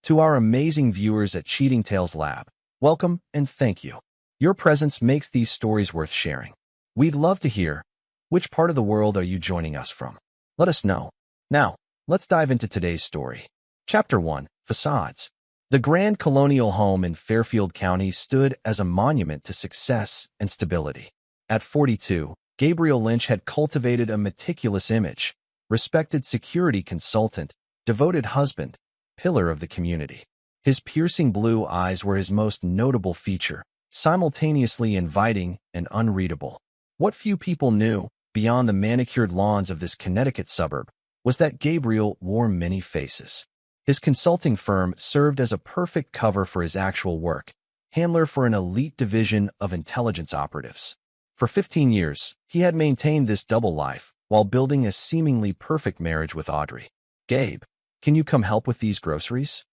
To our amazing viewers at Cheating Tales Lab, welcome and thank you. Your presence makes these stories worth sharing. We'd love to hear, which part of the world are you joining us from? Let us know. Now, let's dive into today's story. Chapter 1, Facades. The Grand Colonial Home in Fairfield County stood as a monument to success and stability. At 42, Gabriel Lynch had cultivated a meticulous image, respected security consultant, devoted husband, pillar of the community. His piercing blue eyes were his most notable feature, simultaneously inviting and unreadable. What few people knew, beyond the manicured lawns of this Connecticut suburb, was that Gabriel wore many faces. His consulting firm served as a perfect cover for his actual work, handler for an elite division of intelligence operatives. For 15 years, he had maintained this double life while building a seemingly perfect marriage with Audrey. "Gabe, can you come help with these groceries?"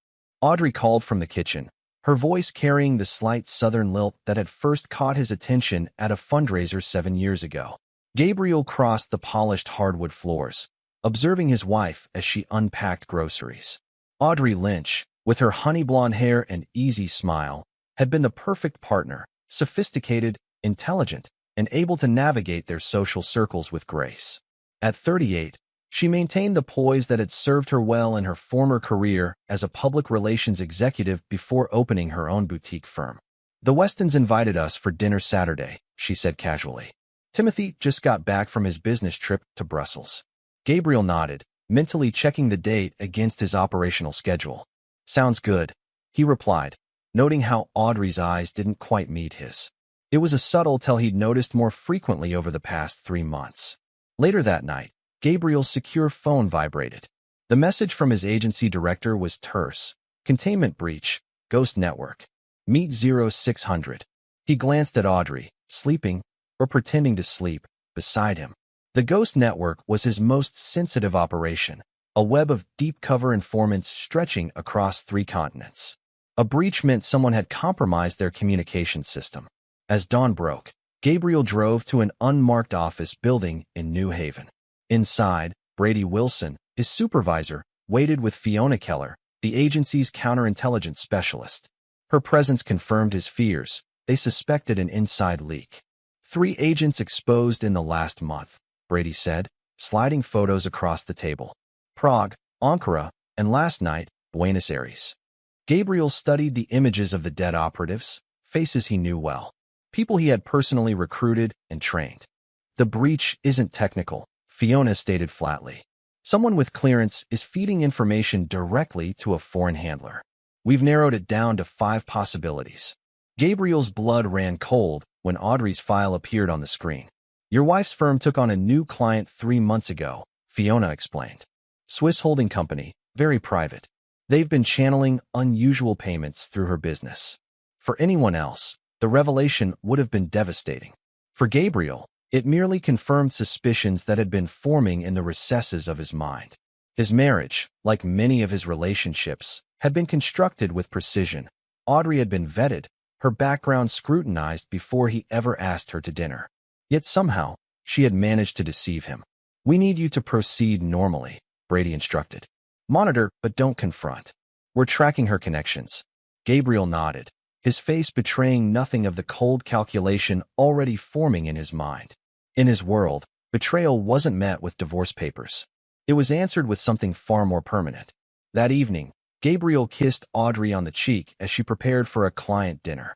Audrey called from the kitchen, her voice carrying the slight southern lilt that had first caught his attention at a fundraiser 7 years ago. Gabriel crossed the polished hardwood floors, observing his wife as she unpacked groceries. Audrey Lynch, with her honey blonde hair and easy smile, had been the perfect partner, sophisticated, intelligent, and able to navigate their social circles with grace. At 38, she maintained the poise that had served her well in her former career as a public relations executive before opening her own boutique firm. "The Westons invited us for dinner Saturday," she said casually. "Timothy just got back from his business trip to Brussels." Gabriel nodded, mentally checking the date against his operational schedule. "Sounds good," he replied, noting how Audrey's eyes didn't quite meet his. It was a subtle tell he'd noticed more frequently over the past 3 months. Later that night, Gabriel's secure phone vibrated. The message from his agency director was terse. "Containment breach, Ghost Network. Meet 0600. He glanced at Audrey, sleeping, or pretending to sleep, beside him. The Ghost Network was his most sensitive operation, a web of deep-cover informants stretching across 3 continents. A breach meant someone had compromised their communication system. As dawn broke, Gabriel drove to an unmarked office building in New Haven. Inside, Brady Wilson, his supervisor, waited with Fiona Keller, the agency's counterintelligence specialist. Her presence confirmed his fears. They suspected an inside leak. 3 agents exposed in the last month, Brady said, sliding photos across the table. Prague, Ankara, and last night, Buenos Aires. Gabriel studied the images of the dead operatives, faces he knew well. People he had personally recruited and trained. "The breach isn't technical," Fiona stated flatly. "Someone with clearance is feeding information directly to a foreign handler. We've narrowed it down to 5 possibilities." Gabriel's blood ran cold when Audrey's file appeared on the screen. "Your wife's firm took on a new client 3 months ago," Fiona explained. "Swiss holding company, very private. They've been channeling unusual payments through her business." For anyone else, the revelation would have been devastating. For Gabriel, it merely confirmed suspicions that had been forming in the recesses of his mind. His marriage, like many of his relationships, had been constructed with precision. Audrey had been vetted, her background scrutinized before he ever asked her to dinner. Yet somehow, she had managed to deceive him. "We need you to proceed normally," Brady instructed. "Monitor, but don't confront. We're tracking her connections." Gabriel nodded, his face betraying nothing of the cold calculation already forming in his mind. In his world, betrayal wasn't met with divorce papers. It was answered with something far more permanent. That evening, Gabriel kissed Audrey on the cheek as she prepared for a client dinner.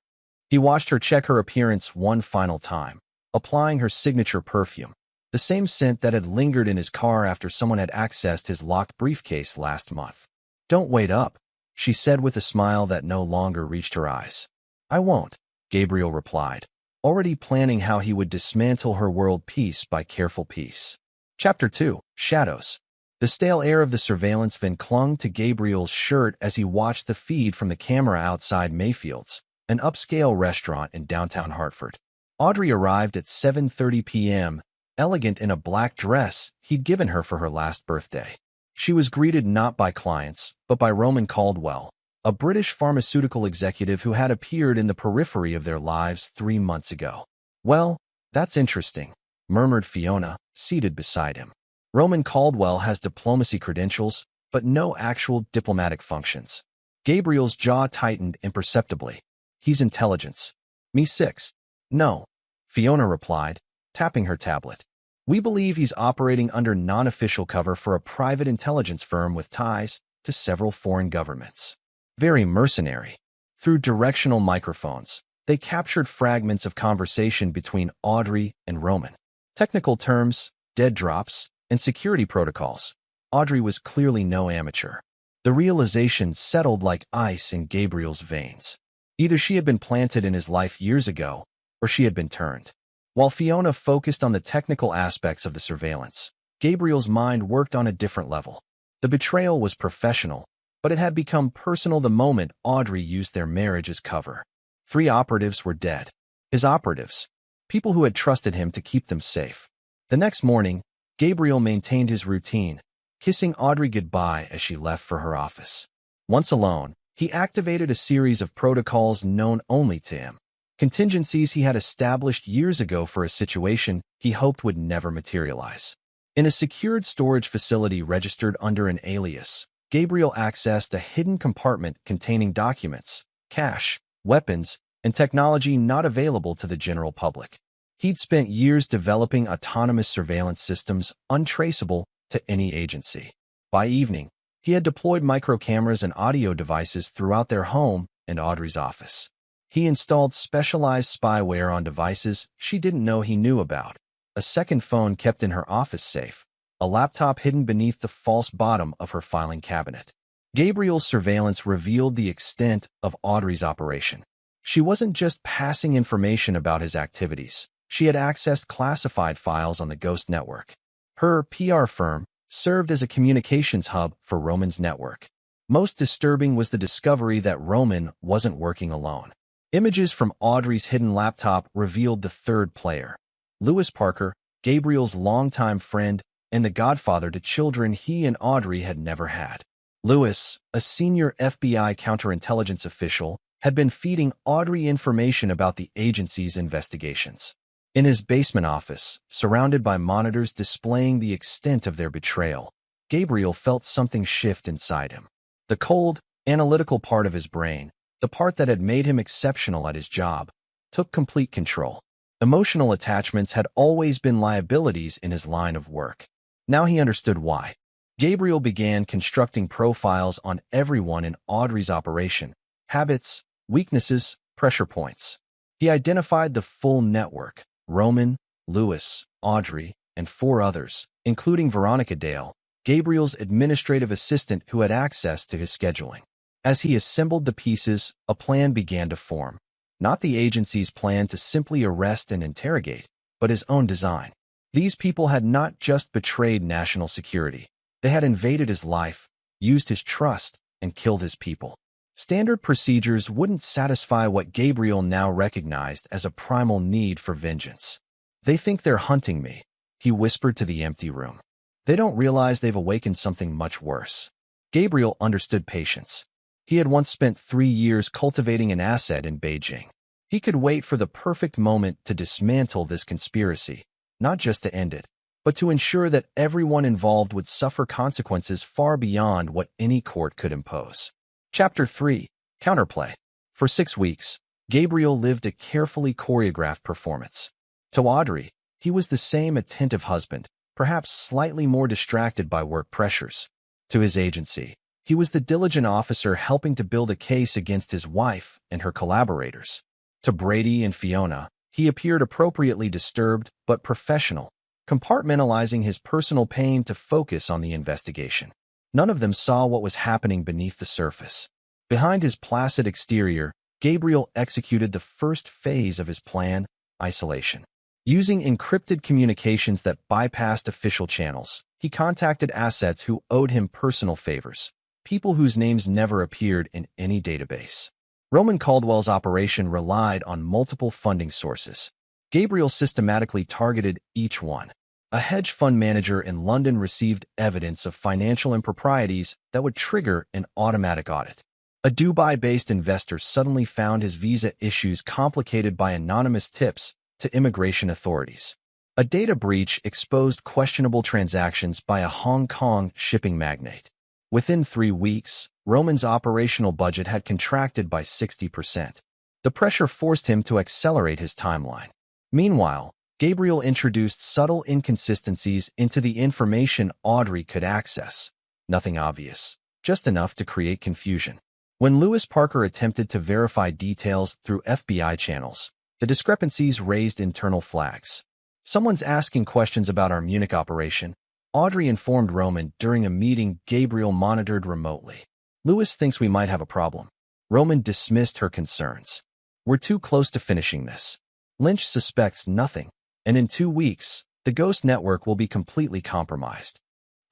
He watched her check her appearance one final time, applying her signature perfume, the same scent that had lingered in his car after someone had accessed his locked briefcase last month. "Don't wait up," she said with a smile that no longer reached her eyes. "I won't," Gabriel replied, already planning how he would dismantle her world piece by careful piece. Chapter 2, Shadows. The stale air of the surveillance van clung to Gabriel's shirt as he watched the feed from the camera outside Mayfield's, an upscale restaurant in downtown Hartford. Audrey arrived at 7:30 p.m., elegant in a black dress he'd given her for her last birthday. She was greeted not by clients, but by Roman Caldwell, a British pharmaceutical executive who had appeared in the periphery of their lives 3 months ago. "Well, that's interesting," murmured Fiona, seated beside him. "Roman Caldwell has diplomacy credentials, but no actual diplomatic functions." Gabriel's jaw tightened imperceptibly. He's intelligence. Me 6. No, Fiona replied, tapping her tablet. We believe he's operating under non-official cover for a private intelligence firm with ties to several foreign governments. Very mercenary. Through directional microphones, they captured fragments of conversation between Audrey and Roman. Technical terms, dead drops, and security protocols. Audrey was clearly no amateur. The realization settled like ice in Gabriel's veins. Either she had been planted in his life years ago, or she had been turned. While Fiona focused on the technical aspects of the surveillance, Gabriel's mind worked on a different level. The betrayal was professional, but it had become personal the moment Audrey used their marriage as cover. 3 operatives were dead. His operatives. People who had trusted him to keep them safe. The next morning, Gabriel maintained his routine, kissing Audrey goodbye as she left for her office. Once alone, he activated a series of protocols known only to him. Contingencies he had established years ago for a situation he hoped would never materialize. In a secured storage facility registered under an alias, Gabriel accessed a hidden compartment containing documents, cash, weapons, and technology not available to the general public. He'd spent years developing autonomous surveillance systems untraceable to any agency. By evening, he had deployed microcameras and audio devices throughout their home and Audrey's office. He installed specialized spyware on devices she didn't know he knew about, a second phone kept in her office safe, a laptop hidden beneath the false bottom of her filing cabinet. Gabriel's surveillance revealed the extent of Audrey's operation. She wasn't just passing information about his activities. She had accessed classified files on the Ghost network. Her PR firm served as a communications hub for Roman's network. Most disturbing was the discovery that Roman wasn't working alone. Images from Audrey's hidden laptop revealed the third player. Lewis Parker, Gabriel's longtime friend and the godfather to children he and Audrey had never had. Lewis, a senior FBI counterintelligence official, had been feeding Audrey information about the agency's investigations. In his basement office, surrounded by monitors displaying the extent of their betrayal, Gabriel felt something shift inside him. The cold, analytical part of his brain, the part that had made him exceptional at his job, took complete control. Emotional attachments had always been liabilities in his line of work. Now he understood why. Gabriel began constructing profiles on everyone in Audrey's operation: habits, weaknesses, pressure points. He identified the full network: Roman, Lewis, Audrey, and 4 others, including Veronica Dale, Gabriel's administrative assistant who had access to his scheduling. As he assembled the pieces, a plan began to form. Not the agency's plan to simply arrest and interrogate, but his own design. These people had not just betrayed national security. They had invaded his life, used his trust, and killed his people. Standard procedures wouldn't satisfy what Gabriel now recognized as a primal need for vengeance. They think they're hunting me, he whispered to the empty room. They don't realize they've awakened something much worse. Gabriel understood patience. He had once spent 3 years cultivating an asset in Beijing. He could wait for the perfect moment to dismantle this conspiracy, not just to end it, but to ensure that everyone involved would suffer consequences far beyond what any court could impose. Chapter 3. Counterplay. For 6 weeks, Gabriel lived a carefully choreographed performance. To Audrey, he was the same attentive husband, perhaps slightly more distracted by work pressures. To his agency, he was the diligent officer helping to build a case against his wife and her collaborators. To Brady and Fiona, he appeared appropriately disturbed but professional, compartmentalizing his personal pain to focus on the investigation. None of them saw what was happening beneath the surface. Behind his placid exterior, Gabriel executed the first phase of his plan: isolation. Using encrypted communications that bypassed official channels, he contacted assets who owed him personal favors, people whose names never appeared in any database. Roman Caldwell's operation relied on multiple funding sources. Gabriel systematically targeted each one. A hedge fund manager in London received evidence of financial improprieties that would trigger an automatic audit. A Dubai-based investor suddenly found his visa issues complicated by anonymous tips to immigration authorities. A data breach exposed questionable transactions by a Hong Kong shipping magnate. Within 3 weeks, Roman's operational budget had contracted by 60%. The pressure forced him to accelerate his timeline. Meanwhile, Gabriel introduced subtle inconsistencies into the information Audrey could access. Nothing obvious, just enough to create confusion. When Lewis Parker attempted to verify details through FBI channels, the discrepancies raised internal flags. "Someone's asking questions about our Munich operation," Audrey informed Roman during a meeting Gabriel monitored remotely. "Lewis thinks we might have a problem." Roman dismissed her concerns. "We're too close to finishing this. Lynch suspects nothing, and in 2 weeks, the Ghost Network will be completely compromised."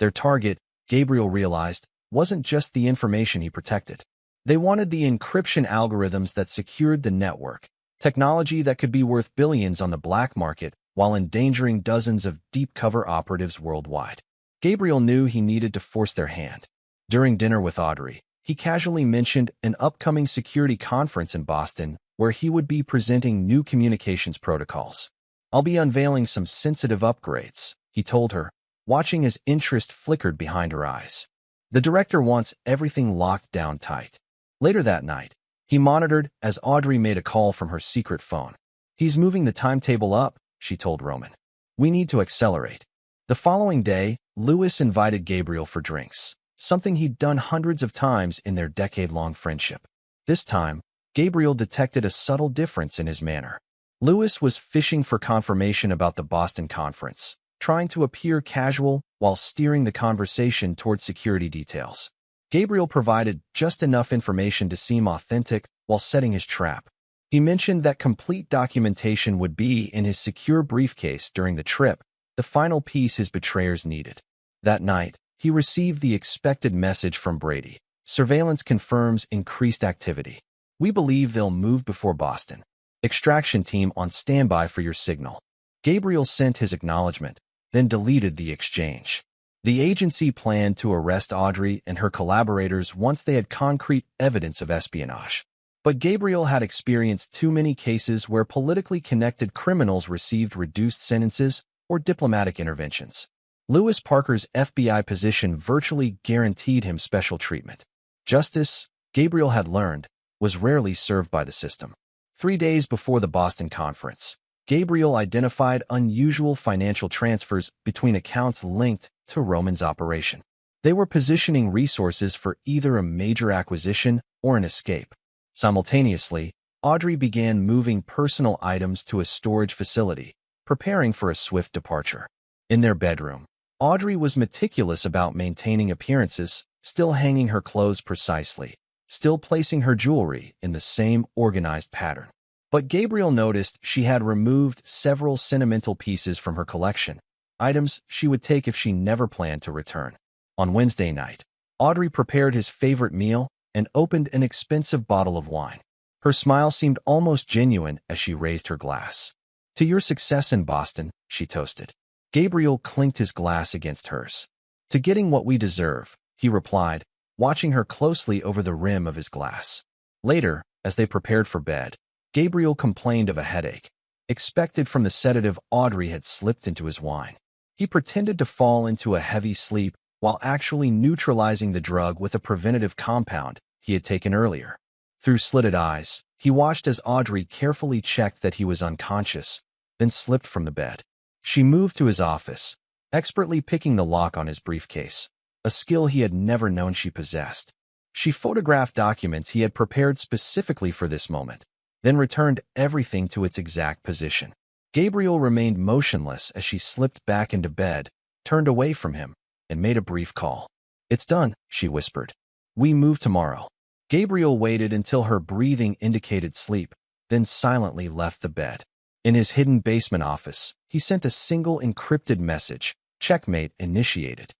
Their target, Gabriel realized, wasn't just the information he protected. They wanted the encryption algorithms that secured the network, technology that could be worth billions on the black market while endangering dozens of deep-cover operatives worldwide. Gabriel knew he needed to force their hand. During dinner with Audrey, he casually mentioned an upcoming security conference in Boston where he would be presenting new communications protocols. "I'll be unveiling some sensitive upgrades," he told her, watching as interest flickered behind her eyes. The director wants everything locked down tight. Later that night, he monitored as Audrey made a call from her secret phone. "He's moving the timetable up," she told Roman. "We need to accelerate." The following day, Lewis invited Gabriel for drinks, something he'd done hundreds of times in their decade-long friendship. This time, Gabriel detected a subtle difference in his manner. Lewis was fishing for confirmation about the Boston conference, trying to appear casual while steering the conversation toward security details. Gabriel provided just enough information to seem authentic while setting his trap. He mentioned that complete documentation would be in his secure briefcase during the trip, the final piece his betrayers needed. That night, he received the expected message from Brady. "Surveillance confirms increased activity. We believe they'll move before Boston. Extraction team on standby for your signal." Gabriel sent his acknowledgement, then deleted the exchange. The agency planned to arrest Audrey and her collaborators once they had concrete evidence of espionage. But Gabriel had experienced too many cases where politically connected criminals received reduced sentences or diplomatic interventions. Lewis Parker's FBI position virtually guaranteed him special treatment. Justice, Gabriel had learned, was rarely served by the system. 3 days before the Boston conference, Gabriel identified unusual financial transfers between accounts linked to Roman's operation. They were positioning resources for either a major acquisition or an escape. Simultaneously, Audrey began moving personal items to a storage facility, preparing for a swift departure. In their bedroom, Audrey was meticulous about maintaining appearances, still hanging her clothes precisely, still placing her jewelry in the same organized pattern. But Gabriel noticed she had removed several sentimental pieces from her collection, items she would take if she never planned to return. On Wednesday night, Audrey prepared his favorite meal and opened an expensive bottle of wine. Her smile seemed almost genuine as she raised her glass. "To your success in Boston," she toasted. Gabriel clinked his glass against hers. "To getting what we deserve," he replied, watching her closely over the rim of his glass. Later, as they prepared for bed, Gabriel complained of a headache, expected from the sedative Audrey had slipped into his wine. He pretended to fall into a heavy sleep while actually neutralizing the drug with a preventative compound he had taken earlier. Through slitted eyes, he watched as Audrey carefully checked that he was unconscious, then slipped from the bed. She moved to his office, expertly picking the lock on his briefcase, a skill he had never known she possessed. She photographed documents he had prepared specifically for this moment, then returned everything to its exact position. Gabriel remained motionless as she slipped back into bed, turned away from him, and made a brief call. "It's done," she whispered. "We move tomorrow." Gabriel waited until her breathing indicated sleep, then silently left the bed. In his hidden basement office, he sent a single encrypted message, "Checkmate initiated."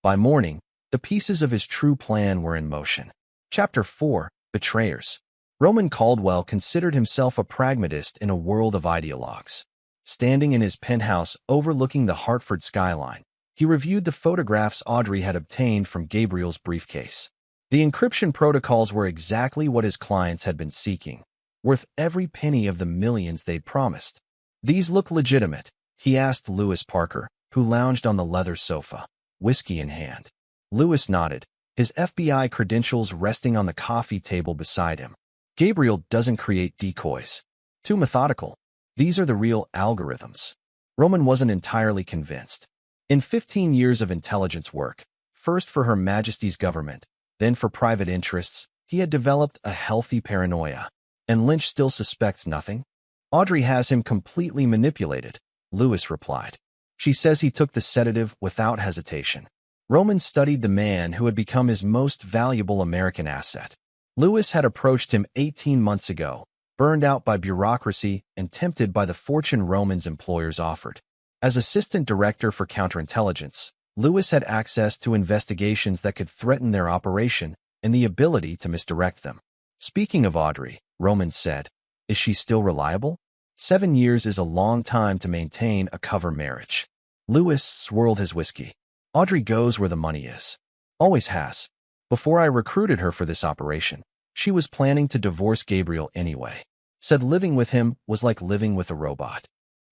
By morning, the pieces of his true plan were in motion. Chapter 4: Betrayers. Roman Caldwell considered himself a pragmatist in a world of ideologues. Standing in his penthouse overlooking the Hartford skyline, he reviewed the photographs Audrey had obtained from Gabriel's briefcase. The encryption protocols were exactly what his clients had been seeking, worth every penny of the millions they'd promised. "These look legitimate," he asked Lewis Parker, who lounged on the leather sofa, whiskey in hand. Lewis nodded, his FBI credentials resting on the coffee table beside him. Gabriel doesn't create decoys. Too methodical. These are the real algorithms. Roman wasn't entirely convinced. In 15 years of intelligence work, first for Her Majesty's government, then for private interests, he had developed a healthy paranoia. And Lynch still suspects nothing? Audrey has him completely manipulated, Lewis replied. She says he took the sedative without hesitation. Roman studied the man who had become his most valuable American asset. Lewis had approached him 18 months ago, burned out by bureaucracy and tempted by the fortune Roman's employers offered. As assistant director for counterintelligence, Lewis had access to investigations that could threaten their operation and the ability to misdirect them. Speaking of Audrey, Roman said, is she still reliable? 7 years is a long time to maintain a cover marriage. Lewis swirled his whiskey. Audrey goes where the money is. Always has. Before I recruited her for this operation, she was planning to divorce Gabriel anyway. Said living with him was like living with a robot.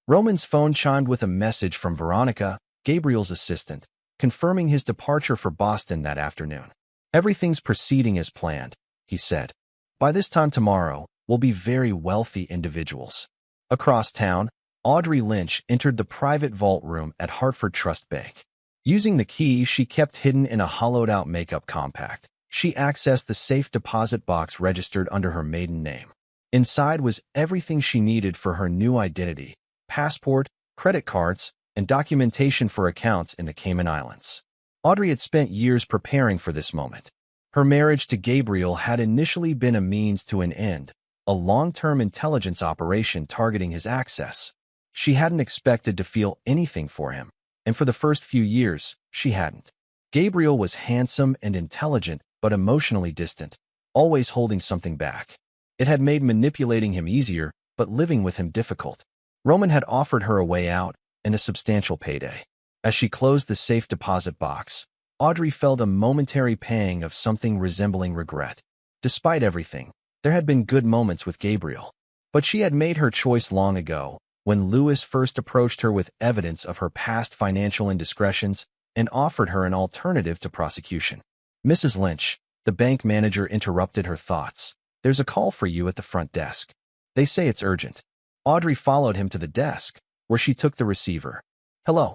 Roman's phone chimed with a message from Veronica, Gabriel's assistant, confirming his departure for Boston that afternoon. Everything's proceeding as planned, he said. By this time tomorrow, we'll be very wealthy individuals. Across town, Audrey Lynch entered the private vault room at Hartford Trust Bank. Using the key she kept hidden in a hollowed-out makeup compact, she accessed the safe deposit box registered under her maiden name. Inside was everything she needed for her new identity: passport, credit cards, and documentation for accounts in the Cayman Islands. Audrey had spent years preparing for this moment. Her marriage to Gabriel had initially been a means to an end, a long-term intelligence operation targeting his access. She hadn't expected to feel anything for him, and for the first few years, she hadn't. Gabriel was handsome and intelligent, but emotionally distant, always holding something back. It had made manipulating him easier, but living with him difficult. Roman had offered her a way out and a substantial payday. As she closed the safe deposit box, Audrey felt a momentary pang of something resembling regret. Despite everything, there had been good moments with Gabriel. But she had made her choice long ago, when Lewis first approached her with evidence of her past financial indiscretions and offered her an alternative to prosecution. Mrs. Lynch, the bank manager interrupted her thoughts. There's a call for you at the front desk. They say it's urgent. Audrey followed him to the desk, where she took the receiver. Hello.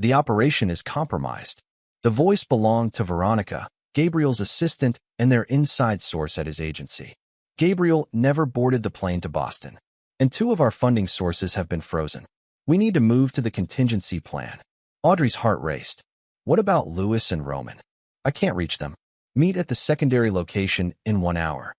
The operation is compromised. The voice belonged to Veronica, Gabriel's assistant and their inside source at his agency. Gabriel never boarded the plane to Boston, and 2 of our funding sources have been frozen. We need to move to the contingency plan. Audrey's heart raced. What about Lewis and Roman? I can't reach them. Meet at the secondary location in 1 hour.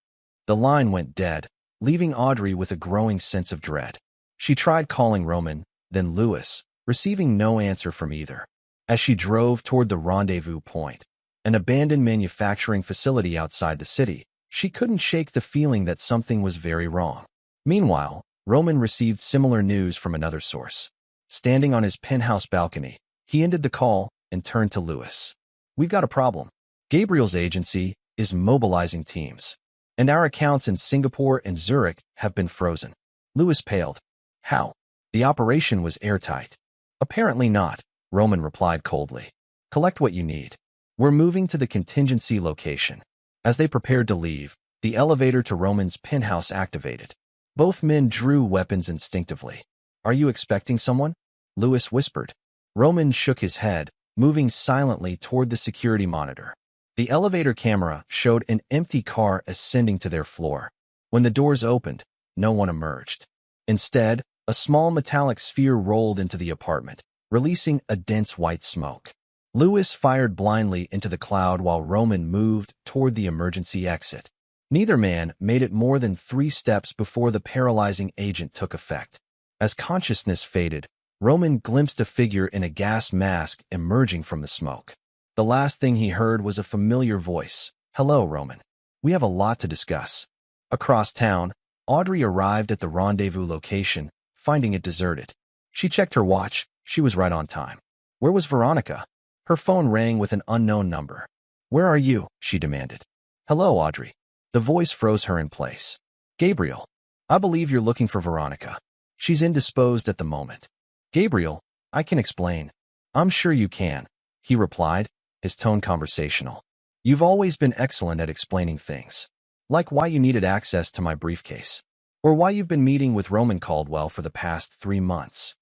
The line went dead, leaving Audrey with a growing sense of dread. She tried calling Roman, then Lewis, receiving no answer from either. As she drove toward the rendezvous point, an abandoned manufacturing facility outside the city, she couldn't shake the feeling that something was very wrong. Meanwhile, Roman received similar news from another source. Standing on his penthouse balcony, he ended the call and turned to Lewis. We've got a problem. Gabriel's agency is mobilizing teams, and our accounts in Singapore and Zurich have been frozen. Lewis paled. How? The operation was airtight. Apparently not, Roman replied coldly. Collect what you need. We're moving to the contingency location. As they prepared to leave, the elevator to Roman's penthouse activated. Both men drew weapons instinctively. Are you expecting someone? Lewis whispered. Roman shook his head, moving silently toward the security monitor. The elevator camera showed an empty car ascending to their floor. When the doors opened, no one emerged. Instead, a small metallic sphere rolled into the apartment, releasing a dense white smoke. Lewis fired blindly into the cloud while Roman moved toward the emergency exit. Neither man made it more than 3 steps before the paralyzing agent took effect. As consciousness faded, Roman glimpsed a figure in a gas mask emerging from the smoke. The last thing he heard was a familiar voice. Hello, Roman. We have a lot to discuss. Across town, Audrey arrived at the rendezvous location, finding it deserted. She checked her watch. She was right on time. Where was Veronica? Her phone rang with an unknown number. Where are you? She demanded. Hello, Audrey. The voice froze her in place. Gabriel. I believe you're looking for Veronica. She's indisposed at the moment. Gabriel, I can explain. I'm sure you can, he replied, his tone conversational. You've always been excellent at explaining things. Like why you needed access to my briefcase. Or why you've been meeting with Roman Caldwell for the past 3 months.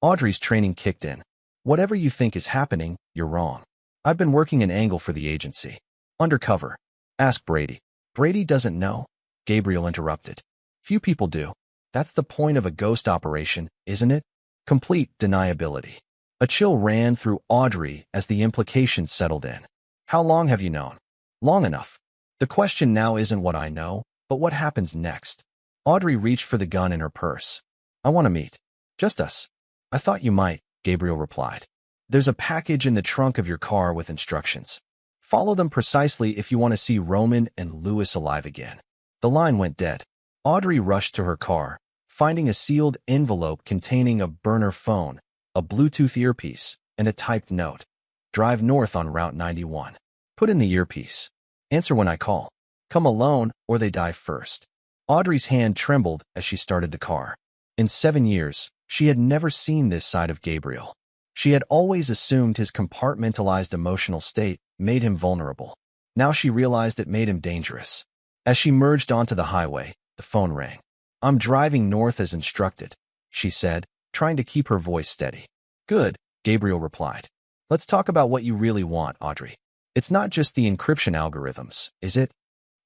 Audrey's training kicked in. Whatever you think is happening, you're wrong. I've been working an angle for the agency. Undercover. Ask Brady. Brady doesn't know. Gabriel interrupted. Few people do. That's the point of a ghost operation, isn't it? Complete deniability. A chill ran through Audrey as the implications settled in. How long have you known? Long enough. The question now isn't what I know, but what happens next. Audrey reached for the gun in her purse. I want to meet. Just us. I thought you might, Gabriel replied. There's a package in the trunk of your car with instructions. Follow them precisely if you want to see Roman and Lewis alive again. The line went dead. Audrey rushed to her car, finding a sealed envelope containing a burner phone, a Bluetooth earpiece, and a typed note. Drive north on Route 91. Put in the earpiece. Answer when I call. Come alone or they die first. Audrey's hand trembled as she started the car. In 7 years, she had never seen this side of Gabriel. She had always assumed his compartmentalized emotional state made him vulnerable. Now she realized it made him dangerous. As she merged onto the highway, the phone rang. I'm driving north as instructed, she said, trying to keep her voice steady. Good, Gabriel replied. Let's talk about what you really want, Audrey. It's not just the encryption algorithms, is it?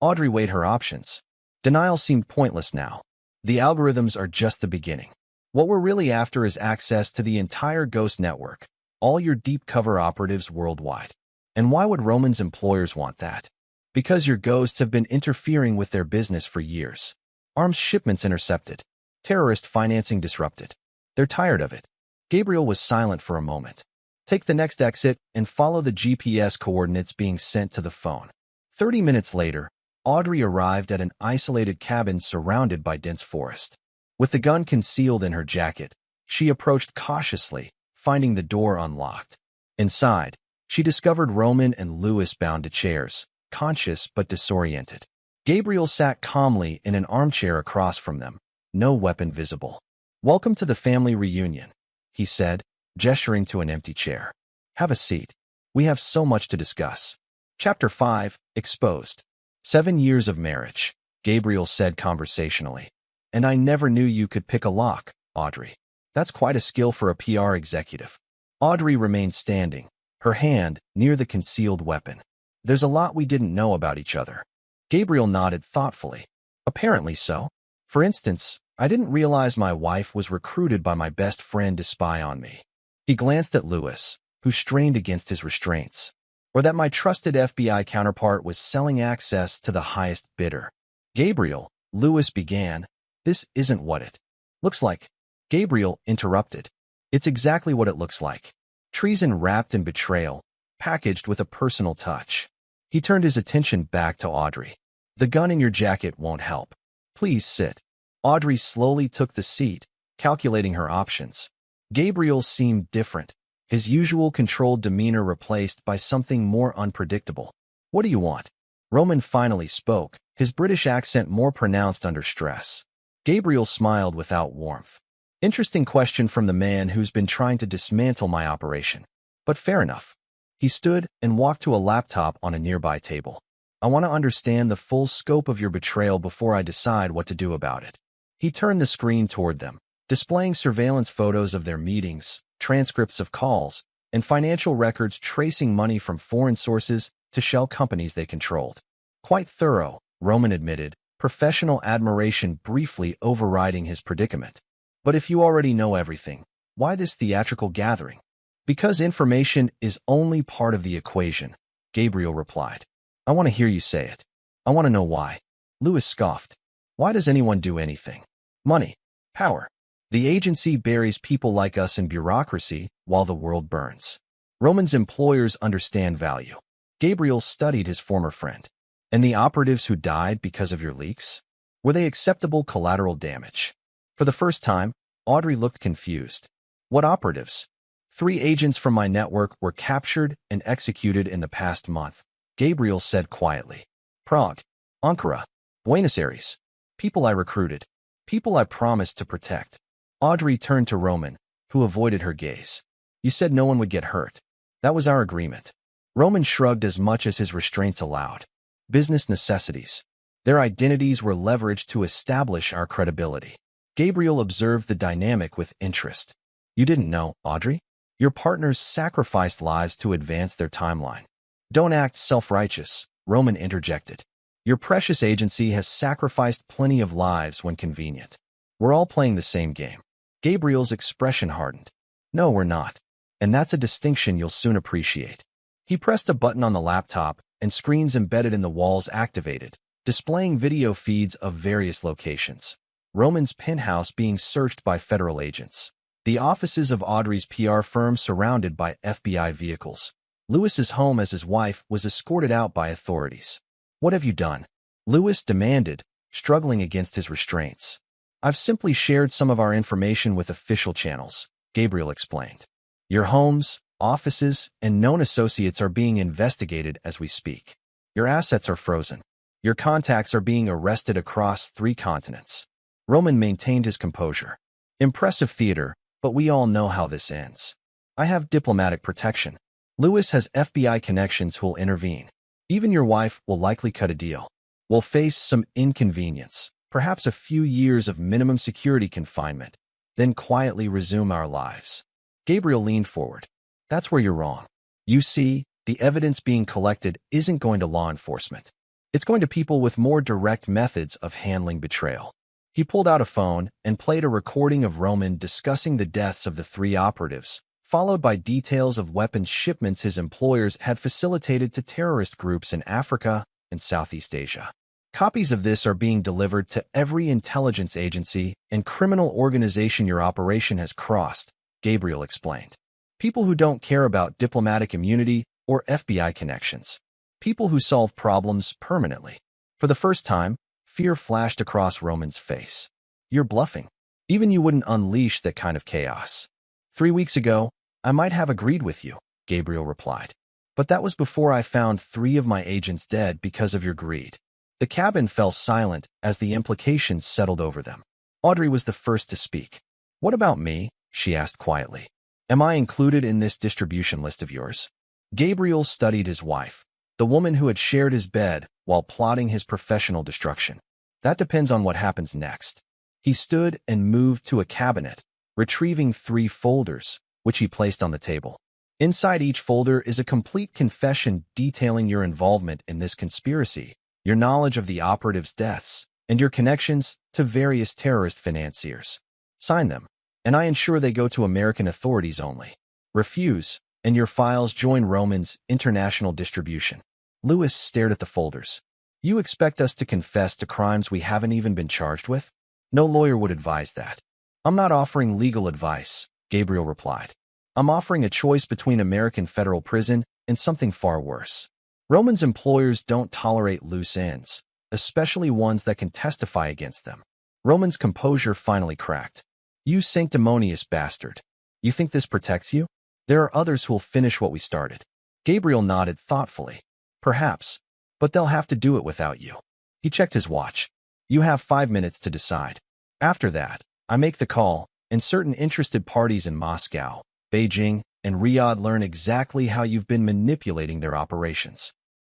Audrey weighed her options. Denial seemed pointless now. The algorithms are just the beginning. What we're really after is access to the entire Ghost network, all your deep cover operatives worldwide. And why would Roman's employers want that? Because your ghosts have been interfering with their business for years. Arms shipments intercepted. Terrorist financing disrupted. They're tired of it. Gabriel was silent for a moment. Take the next exit and follow the GPS coordinates being sent to the phone. 30 minutes later, Audrey arrived at an isolated cabin surrounded by dense forest. With the gun concealed in her jacket, she approached cautiously, finding the door unlocked. Inside, she discovered Roman and Lewis bound to chairs, conscious but disoriented. Gabriel sat calmly in an armchair across from them, no weapon visible. Welcome to the family reunion, he said, gesturing to an empty chair. Have a seat. We have so much to discuss. Chapter 5, Exposed. 7 years of marriage, Gabriel said conversationally. And I never knew you could pick a lock, Audrey. That's quite a skill for a PR executive. Audrey remained standing, her hand near the concealed weapon. There's a lot we didn't know about each other. Gabriel nodded thoughtfully. Apparently so. For instance, I didn't realize my wife was recruited by my best friend to spy on me. He glanced at Lewis, who strained against his restraints. Or that my trusted FBI counterpart was selling access to the highest bidder. Gabriel, Lewis began. This isn't what it looks like. Gabriel interrupted. It's exactly what it looks like. Treason wrapped in betrayal, packaged with a personal touch. He turned his attention back to Audrey. The gun in your jacket won't help. Please sit. Audrey slowly took the seat, calculating her options. Gabriel seemed different, his usual controlled demeanor replaced by something more unpredictable. What do you want? Roman finally spoke, his British accent more pronounced under stress. Gabriel smiled without warmth. Interesting question from the man who's been trying to dismantle my operation. But fair enough. He stood and walked to a laptop on a nearby table. I want to understand the full scope of your betrayal before I decide what to do about it. He turned the screen toward them, displaying surveillance photos of their meetings, transcripts of calls, and financial records tracing money from foreign sources to shell companies they controlled. Quite thorough, Roman admitted, professional admiration briefly overriding his predicament. But if you already know everything, why this theatrical gathering? Because information is only part of the equation, Gabriel replied. I want to hear you say it. I want to know why. Lewis scoffed. Why does anyone do anything? Money. Power. The agency buries people like us in bureaucracy while the world burns. Roman's employers understand value. Gabriel studied his former friend. And the operatives who died because of your leaks? Were they acceptable collateral damage? For the first time, Audrey looked confused. What operatives? 3 agents from my network were captured and executed in the past month, Gabriel said quietly. Prague, Ankara, Buenos Aires. People I recruited. People I promised to protect. Audrey turned to Roman, who avoided her gaze. You said no one would get hurt. That was our agreement. Roman shrugged as much as his restraints allowed. Business necessities. Their identities were leveraged to establish our credibility. Gabriel observed the dynamic with interest. You didn't know, Audrey? Your partners sacrificed lives to advance their timeline. Don't act self-righteous, Roman interjected. Your precious agency has sacrificed plenty of lives when convenient. We're all playing the same game. Gabriel's expression hardened. No, we're not. And that's a distinction you'll soon appreciate. He pressed a button on the laptop, and screens embedded in the walls activated, displaying video feeds of various locations. Roman's penthouse being searched by federal agents. The offices of Audrey's PR firm surrounded by FBI vehicles. Lewis's home as his wife was escorted out by authorities. What have you done? Lewis demanded, struggling against his restraints. I've simply shared some of our information with official channels, Gabriel explained. Your homes, offices, and known associates are being investigated as we speak. Your assets are frozen. Your contacts are being arrested across 3 continents. Roman maintained his composure. Impressive theater, but we all know how this ends. I have diplomatic protection. Lewis has FBI connections who'll intervene. Even your wife will likely cut a deal. We'll face some inconvenience, perhaps a few years of minimum security confinement, then quietly resume our lives. Gabriel leaned forward. That's where you're wrong. You see, the evidence being collected isn't going to law enforcement. It's going to people with more direct methods of handling betrayal. He pulled out a phone and played a recording of Roman discussing the deaths of the 3 operatives, followed by details of weapons shipments his employers had facilitated to terrorist groups in Africa and Southeast Asia. Copies of this are being delivered to every intelligence agency and criminal organization your operation has crossed, Gabriel explained. People who don't care about diplomatic immunity or FBI connections. People who solve problems permanently. For the first time, fear flashed across Roman's face. You're bluffing. Even you wouldn't unleash that kind of chaos. 3 weeks ago, I might have agreed with you, Gabriel replied. But that was before I found 3 of my agents dead because of your greed. The cabin fell silent as the implications settled over them. Audrey was the first to speak. What about me? She asked quietly. Am I included in this distribution list of yours? Gabriel studied his wife, the woman who had shared his bed while plotting his professional destruction. That depends on what happens next. He stood and moved to a cabinet, retrieving 3 folders, which he placed on the table. Inside each folder is a complete confession detailing your involvement in this conspiracy, your knowledge of the operatives' deaths, and your connections to various terrorist financiers. Sign them, and I ensure they go to American authorities only. Refuse, and your files join Roman's international distribution. Lewis stared at the folders. You expect us to confess to crimes we haven't even been charged with? No lawyer would advise that. I'm not offering legal advice, Gabriel replied. I'm offering a choice between American federal prison and something far worse. Roman's employers don't tolerate loose ends, especially ones that can testify against them. Roman's composure finally cracked. You sanctimonious bastard. You think this protects you? There are others who'll finish what we started. Gabriel nodded thoughtfully. Perhaps, but they'll have to do it without you. He checked his watch. You have 5 minutes to decide. After that, I make the call, and certain interested parties in Moscow, Beijing, and Riyadh learn exactly how you've been manipulating their operations.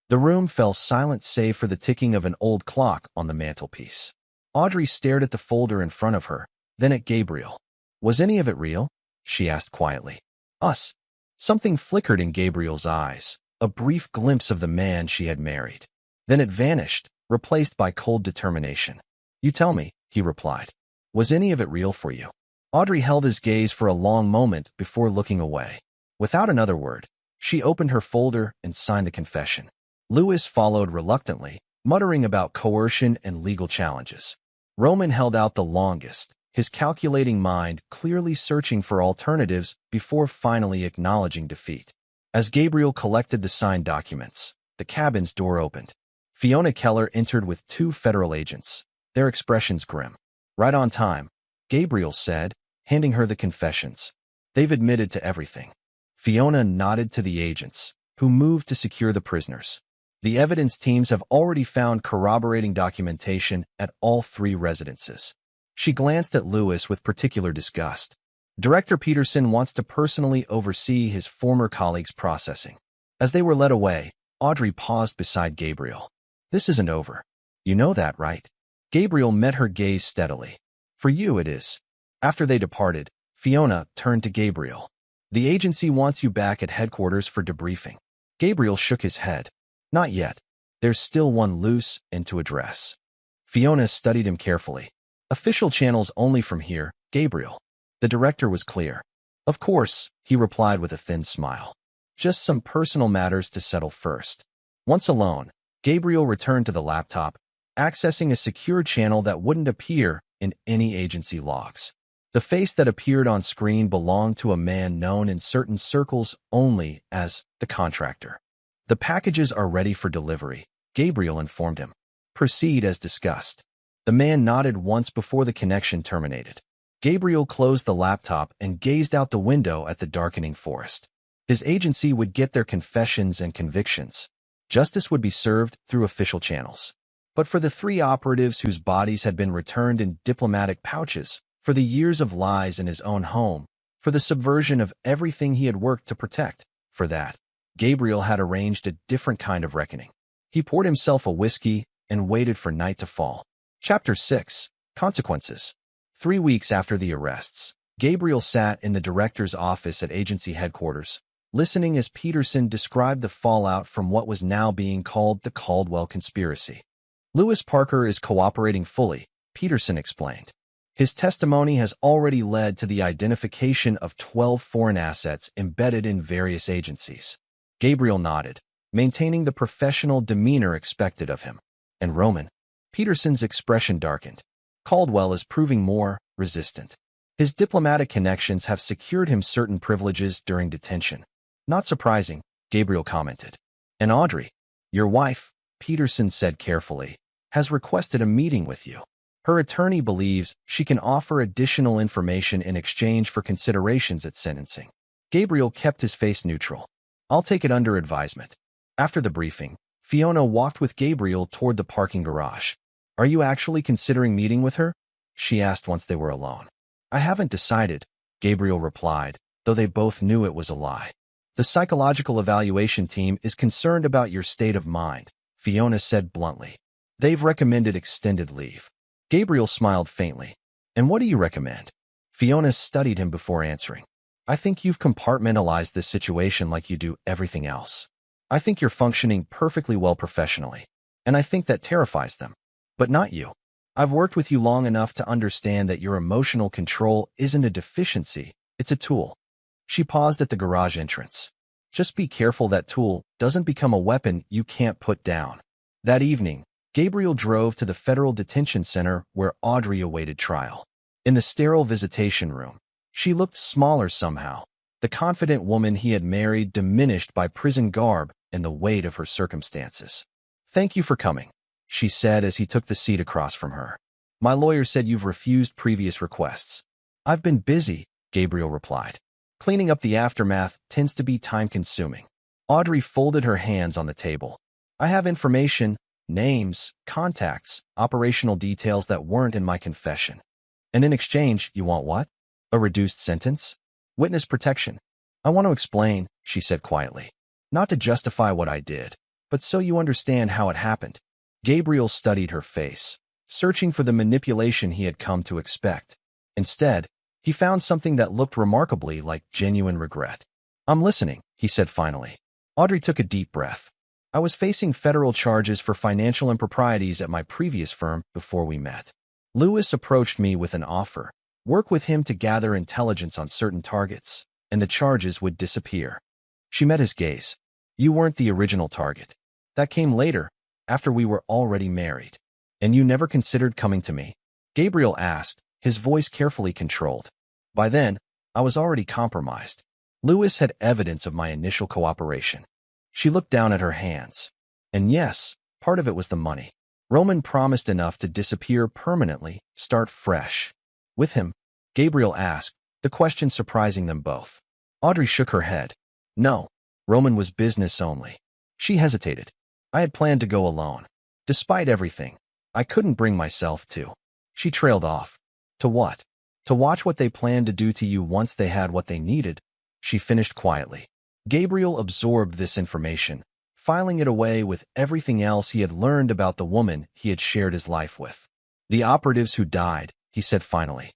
The room fell silent save for the ticking of an old clock on the mantelpiece. Audrey stared at the folder in front of her, then at Gabriel. Was any of it real? She asked quietly. Us. Something flickered in Gabriel's eyes, a brief glimpse of the man she had married. Then it vanished, replaced by cold determination. You tell me, he replied. Was any of it real for you? Audrey held his gaze for a long moment before looking away. Without another word, she opened her folder and signed the confession. Lewis followed reluctantly, muttering about coercion and legal challenges. Roman held out the longest, his calculating mind clearly searching for alternatives before finally acknowledging defeat. As Gabriel collected the signed documents, the cabin's door opened. Fiona Keller entered with 2 federal agents, their expressions grim. Right on time, Gabriel said, handing her the confessions. They've admitted to everything. Fiona nodded to the agents, who moved to secure the prisoners. The evidence teams have already found corroborating documentation at all 3 residences. She glanced at Lewis with particular disgust. Director Peterson wants to personally oversee his former colleagues' processing. As they were led away, Audrey paused beside Gabriel. This isn't over. You know that, right? Gabriel met her gaze steadily. For you it is. After they departed, Fiona turned to Gabriel. The agency wants you back at headquarters for debriefing. Gabriel shook his head. Not yet. There's still one loose end to address. Fiona studied him carefully. Official channels only from here, Gabriel. The director was clear. Of course, he replied with a thin smile. Just some personal matters to settle first. Once alone, Gabriel returned to the laptop, accessing a secure channel that wouldn't appear in any agency logs. The face that appeared on screen belonged to a man known in certain circles only as the contractor. The packages are ready for delivery, Gabriel informed him. Proceed as discussed. The man nodded once before the connection terminated. Gabriel closed the laptop and gazed out the window at the darkening forest. His agency would get their confessions and convictions. Justice would be served through official channels. But for the three operatives whose bodies had been returned in diplomatic pouches, for the years of lies in his own home, for the subversion of everything he had worked to protect, for that, Gabriel had arranged a different kind of reckoning. He poured himself a whiskey and waited for night to fall. Chapter 6. Consequences. 3 weeks after the arrests, Gabriel sat in the director's office at agency headquarters, listening as Peterson described the fallout from what was now being called the Caldwell conspiracy. Lewis Parker is cooperating fully, Peterson explained. His testimony has already led to the identification of 12 foreign assets embedded in various agencies. Gabriel nodded, maintaining the professional demeanor expected of him. And Roman? Peterson's expression darkened. Caldwell is proving more resistant. His diplomatic connections have secured him certain privileges during detention. Not surprising, Gabriel commented. And Audrey, your wife, Peterson said carefully, has requested a meeting with you. Her attorney believes she can offer additional information in exchange for considerations at sentencing. Gabriel kept his face neutral. I'll take it under advisement. After the briefing, Fiona walked with Gabriel toward the parking garage. Are you actually considering meeting with her? She asked once they were alone. I haven't decided, Gabriel replied, though they both knew it was a lie. The psychological evaluation team is concerned about your state of mind, Fiona said bluntly. They've recommended extended leave. Gabriel smiled faintly. And what do you recommend? Fiona studied him before answering. I think you've compartmentalized this situation like you do everything else. I think you're functioning perfectly well professionally, and I think that terrifies them. But not you. I've worked with you long enough to understand that your emotional control isn't a deficiency, it's a tool. She paused at the garage entrance. Just be careful that tool doesn't become a weapon you can't put down. That evening, Gabriel drove to the federal detention center where Audrey awaited trial. In the sterile visitation room, she looked smaller somehow, the confident woman he had married diminished by prison garb and the weight of her circumstances. Thank you for coming, she said as he took the seat across from her. My lawyer said you've refused previous requests. I've been busy, Gabriel replied. Cleaning up the aftermath tends to be time-consuming. Audrey folded her hands on the table. I have information, names, contacts, operational details that weren't in my confession. And in exchange, you want what? A reduced sentence? Witness protection. I want to explain, she said quietly. Not to justify what I did, but so you understand how it happened. Gabriel studied her face, searching for the manipulation he had come to expect. Instead, he found something that looked remarkably like genuine regret. I'm listening, he said finally. Audrey took a deep breath. I was facing federal charges for financial improprieties at my previous firm before we met. Lewis approached me with an offer. Work with him to gather intelligence on certain targets, and the charges would disappear. She met his gaze. You weren't the original target. That came later, after we were already married. And you never considered coming to me? Gabriel asked, his voice carefully controlled. By then, I was already compromised. Lewis had evidence of my initial cooperation. She looked down at her hands. And yes, part of it was the money. Roman promised enough to disappear permanently, start fresh. With him? Gabriel asked, the question surprising them both. Audrey shook her head. No, Roman was business only. She hesitated. I had planned to go alone. Despite everything, I couldn't bring myself to. She trailed off. To what? To watch what they planned to do to you once they had what they needed, she finished quietly. Gabriel absorbed this information, filing it away with everything else he had learned about the woman he had shared his life with. The operatives who died, he said finally.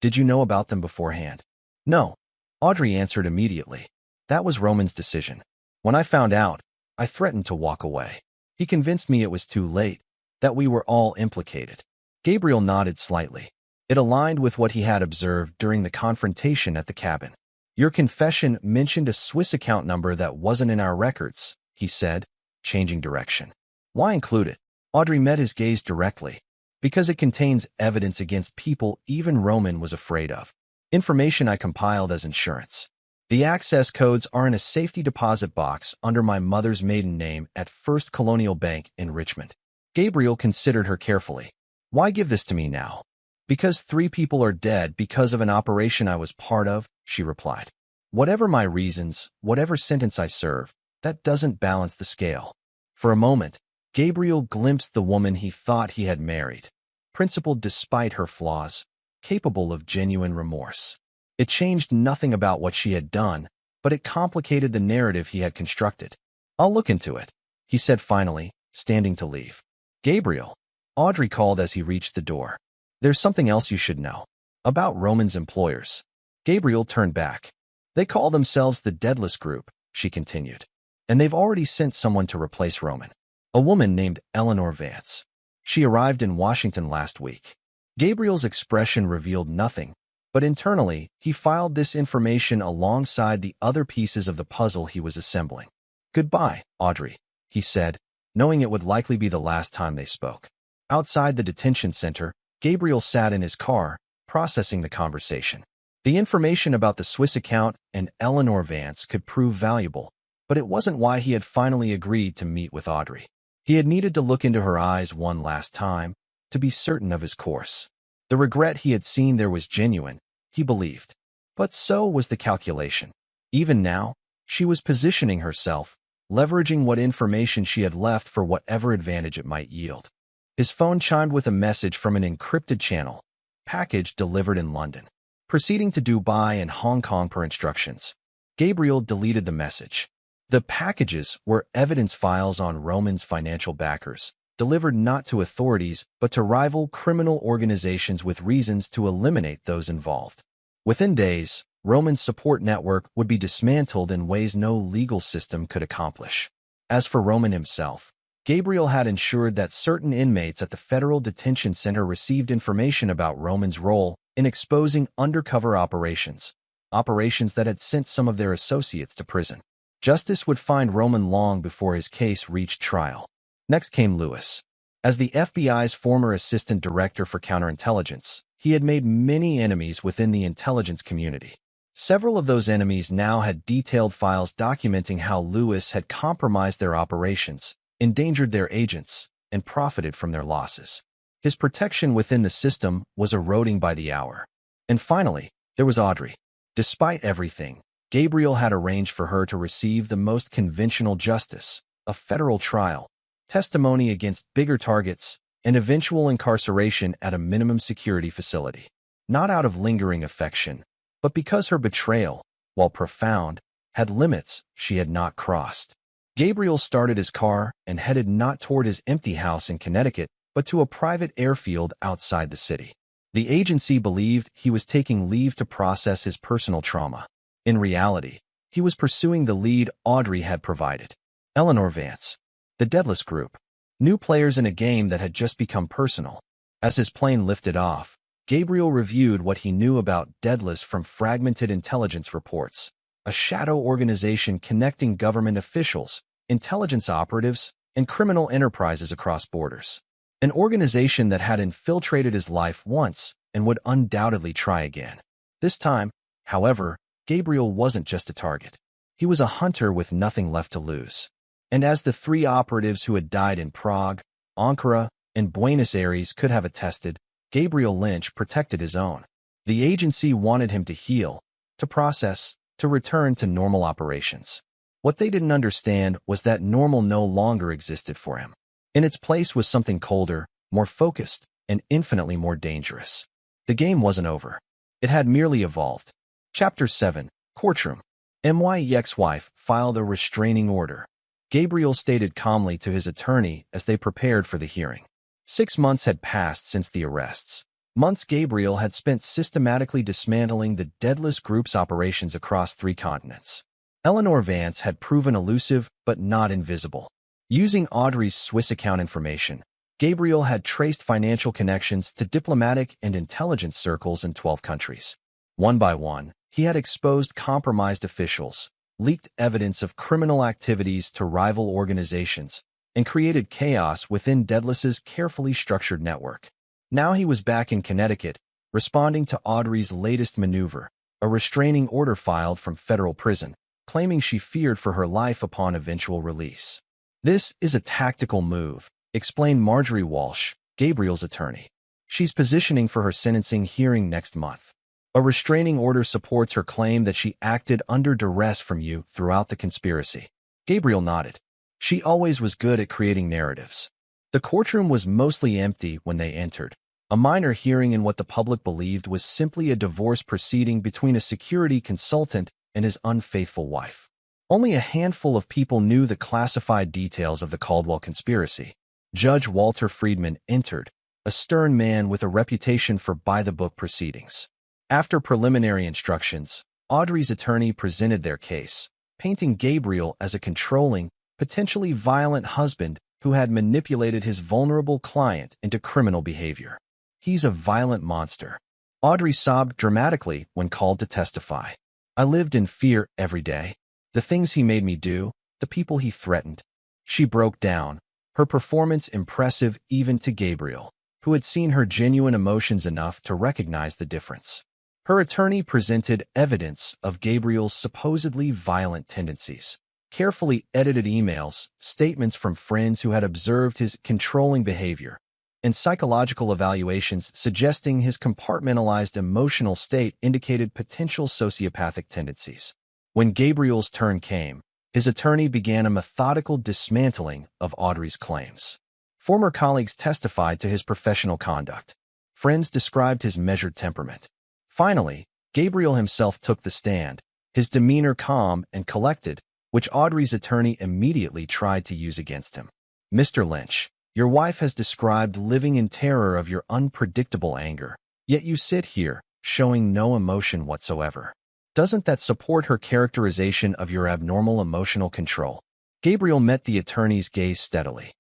Did you know about them beforehand? No. Audrey answered immediately. That was Roman's decision. When I found out, I threatened to walk away. He convinced me it was too late, that we were all implicated. Gabriel nodded slightly. It aligned with what he had observed during the confrontation at the cabin. Your confession mentioned a Swiss account number that wasn't in our records, he said, changing direction. Why include it? Audrey met his gaze directly. Because it contains evidence against people even Roman was afraid of. Information I compiled as insurance. The access codes are in a safety deposit box under my mother's maiden name at First Colonial Bank in Richmond. Gabriel considered her carefully. Why give this to me now? Because 3 people are dead because of an operation I was part of, she replied. Whatever my reasons, whatever sentence I serve, that doesn't balance the scale. For a moment, Gabriel glimpsed the woman he thought he had married, principled despite her flaws, capable of genuine remorse. It changed nothing about what she had done, but it complicated the narrative he had constructed. I'll look into it, he said finally, standing to leave. Gabriel, Audrey called as he reached the door. There's something else you should know. About Roman's employers. Gabriel turned back. They call themselves the Deadless Group, she continued. And they've already sent someone to replace Roman. A woman named Eleanor Vance. She arrived in Washington last week. Gabriel's expression revealed nothing, but internally, he filed this information alongside the other pieces of the puzzle he was assembling. Goodbye, Audrey, he said, knowing it would likely be the last time they spoke. Outside the detention center, Gabriel sat in his car, processing the conversation. The information about the Swiss account and Eleanor Vance could prove valuable, but it wasn't why he had finally agreed to meet with Audrey. He had needed to look into her eyes one last time, to be certain of his course. The regret he had seen there was genuine, he believed. But so was the calculation. Even now, she was positioning herself, leveraging what information she had left for whatever advantage it might yield. His phone chimed with a message from an encrypted channel, package delivered in London. Proceeding to Dubai and Hong Kong per instructions. Gabriel deleted the message. The packages were evidence files on Roman's financial backers, delivered not to authorities but to rival criminal organizations with reasons to eliminate those involved. Within days, Roman's support network would be dismantled in ways no legal system could accomplish. As for Roman himself, Gabriel had ensured that certain inmates at the Federal Detention Center received information about Roman's role in exposing undercover operations that had sent some of their associates to prison. Justice would find Roman long before his case reached trial. Next came Lewis. As the FBI's former assistant director for counterintelligence, he had made many enemies within the intelligence community. Several of those enemies now had detailed files documenting how Lewis had compromised their operations, endangered their agents, and profited from their losses. His protection within the system was eroding by the hour. And finally, there was Audrey. Despite everything, Gabriel had arranged for her to receive the most conventional justice, a federal trial, testimony against bigger targets, and eventual incarceration at a minimum security facility. Not out of lingering affection, but because her betrayal, while profound, had limits she had not crossed. Gabriel started his car and headed not toward his empty house in Connecticut, but to a private airfield outside the city. The agency believed he was taking leave to process his personal trauma. In reality, he was pursuing the lead Audrey had provided. Eleanor Vance, the Deadless Group, new players in a game that had just become personal. As his plane lifted off, Gabriel reviewed what he knew about Deadless from fragmented intelligence reports, a shadow organization connecting government officials, intelligence operatives, and criminal enterprises across borders. An organization that had infiltrated his life once and would undoubtedly try again. This time, however, Gabriel wasn't just a target. He was a hunter with nothing left to lose. And as the 3 operatives who had died in Prague, Ankara, and Buenos Aires could have attested, Gabriel Lynch protected his own. The agency wanted him to heal, to process, to return to normal operations. What they didn't understand was that normal no longer existed for him. In its place was something colder, more focused, and infinitely more dangerous. The game wasn't over. It had merely evolved. Chapter 7, Courtroom. My ex-wife filed a restraining order, Gabriel stated calmly to his attorney as they prepared for the hearing. 6 months had passed since the arrests. Months Gabriel had spent systematically dismantling the Deadless Group's operations across 3 continents. Eleanor Vance had proven elusive but not invisible. Using Audrey's Swiss account information, Gabriel had traced financial connections to diplomatic and intelligence circles in 12 countries. One by one, he had exposed compromised officials, leaked evidence of criminal activities to rival organizations, and created chaos within Deadless's carefully structured network. Now he was back in Connecticut, responding to Audrey's latest maneuver, a restraining order filed from federal prison, claiming she feared for her life upon eventual release. "This is a tactical move," explained Marjorie Walsh, Gabriel's attorney. "She's positioning for her sentencing hearing next month. A restraining order supports her claim that she acted under duress from you throughout the conspiracy." Gabriel nodded. She always was good at creating narratives. The courtroom was mostly empty when they entered. A minor hearing in what the public believed was simply a divorce proceeding between a security consultant and his unfaithful wife. Only a handful of people knew the classified details of the Caldwell conspiracy. Judge Walter Friedman entered, a stern man with a reputation for by-the-book proceedings. After preliminary instructions, Audrey's attorney presented their case, painting Gabriel as a controlling, potentially violent husband who had manipulated his vulnerable client into criminal behavior. "He's a violent monster." Audrey sobbed dramatically when called to testify. "I lived in fear every day. The things he made me do, the people he threatened." She broke down, her performance impressive even to Gabriel, who had seen her genuine emotions enough to recognize the difference. Her attorney presented evidence of Gabriel's supposedly violent tendencies. Carefully edited emails, statements from friends who had observed his controlling behavior, and psychological evaluations suggesting his compartmentalized emotional state indicated potential sociopathic tendencies. When Gabriel's turn came, his attorney began a methodical dismantling of Audrey's claims. Former colleagues testified to his professional conduct. Friends described his measured temperament. Finally, Gabriel himself took the stand, his demeanor calm and collected, which Audrey's attorney immediately tried to use against him. "Mr. Lynch, your wife has described living in terror of your unpredictable anger, yet you sit here, showing no emotion whatsoever. Doesn't that support her characterization of your abnormal emotional control?" Gabriel met the attorney's gaze steadily.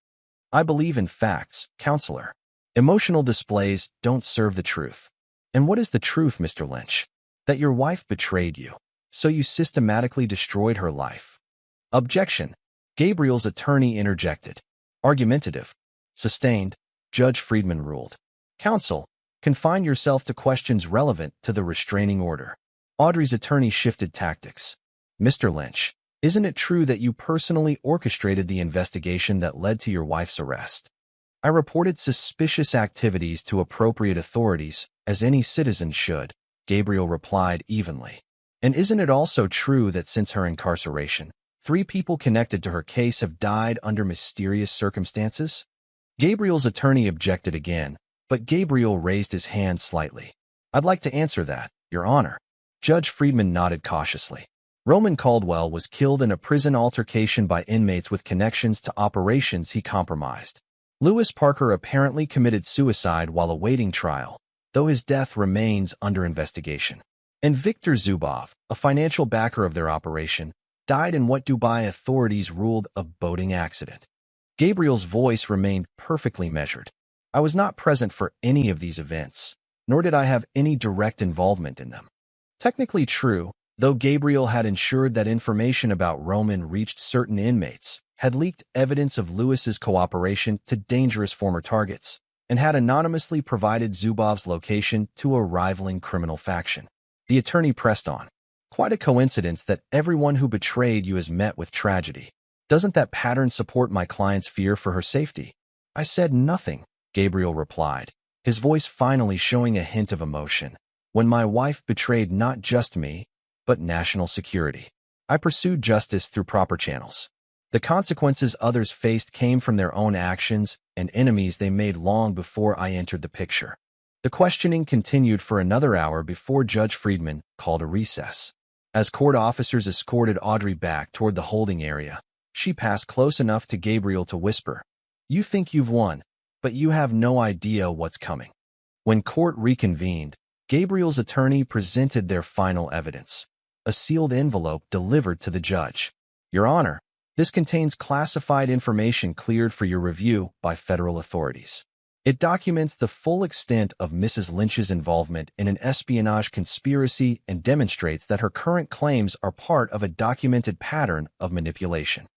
"I believe in facts, counselor. Emotional displays don't serve the truth." "And what is the truth, Mr. Lynch?" "That your wife betrayed you, so you systematically destroyed her life." Objection. Gabriel's attorney interjected. Argumentative. Sustained. Judge Friedman ruled. "Counsel, confine yourself to questions relevant to the restraining order." Audrey's attorney shifted tactics. "Mr. Lynch, isn't it true that you personally orchestrated the investigation that led to your wife's arrest?" "I reported suspicious activities to appropriate authorities, as any citizen should," Gabriel replied evenly. "And isn't it also true that since her incarceration, 3 people connected to her case have died under mysterious circumstances?" Gabriel's attorney objected again, but Gabriel raised his hand slightly. "I'd like to answer that, Your Honor." Judge Friedman nodded cautiously. Roman Caldwell was killed in a prison altercation by inmates with connections to operations he compromised. Lewis Parker apparently committed suicide while awaiting trial, though his death remains under investigation. And Viktor Zubov, a financial backer of their operation, died in what Dubai authorities ruled a boating accident. Gabriel's voice remained perfectly measured. "I was not present for any of these events, nor did I have any direct involvement in them." Technically true, though Gabriel had ensured that information about Roman reached certain inmates, had leaked evidence of Lewis's cooperation to dangerous former targets, and had anonymously provided Zubov's location to a rivaling criminal faction. The attorney pressed on. "Quite a coincidence that everyone who betrayed you is met with tragedy. Doesn't that pattern support my client's fear for her safety?" "I said nothing," Gabriel replied, his voice finally showing a hint of emotion. "When my wife betrayed not just me, but national security, I pursued justice through proper channels. The consequences others faced came from their own actions and enemies they made long before I entered the picture." The questioning continued for another hour before Judge Friedman called a recess. As court officers escorted Audrey back toward the holding area, she passed close enough to Gabriel to whisper, "You think you've won, but you have no idea what's coming." When court reconvened, Gabriel's attorney presented their final evidence, a sealed envelope delivered to the judge. "Your Honor, this contains classified information cleared for your review by federal authorities. It documents the full extent of Mrs. Lynch's involvement in an espionage conspiracy and demonstrates that her current claims are part of a documented pattern of manipulation."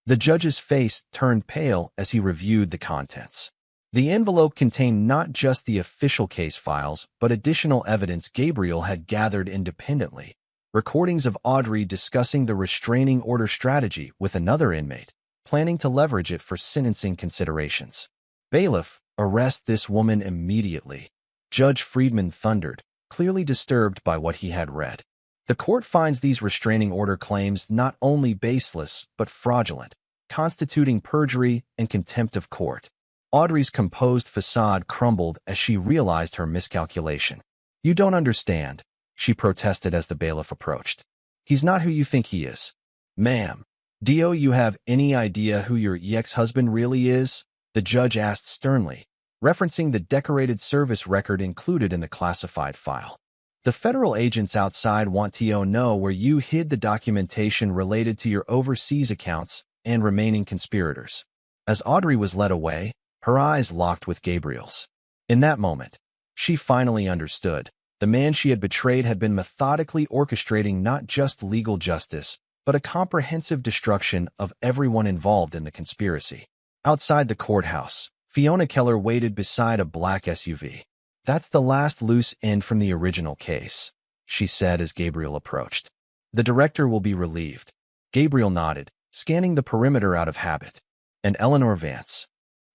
The judge's face turned pale as he reviewed the contents. The envelope contained not just the official case files, but additional evidence Gabriel had gathered independently. Recordings of Audrey discussing the restraining order strategy with another inmate, planning to leverage it for sentencing considerations. "Bailiff, arrest this woman immediately," Judge Friedman thundered, clearly disturbed by what he had read. "The court finds these restraining order claims not only baseless, but fraudulent, constituting perjury and contempt of court." Audrey's composed facade crumbled as she realized her miscalculation. "You don't understand," she protested as the bailiff approached. "He's not who you think he is." "Ma'am, do you have any idea who your ex-husband really is?" the judge asked sternly, referencing the decorated service record included in the classified file. "The federal agents outside want to know where you hid the documentation related to your overseas accounts and remaining conspirators." As Audrey was led away, her eyes locked with Gabriel's. In that moment, she finally understood. The man she had betrayed had been methodically orchestrating not just legal justice, but a comprehensive destruction of everyone involved in the conspiracy. Outside the courthouse, Fiona Keller waited beside a black SUV. "That's the last loose end from the original case," she said as Gabriel approached. "The director will be relieved." Gabriel nodded, scanning the perimeter out of habit. "And Eleanor Vance?"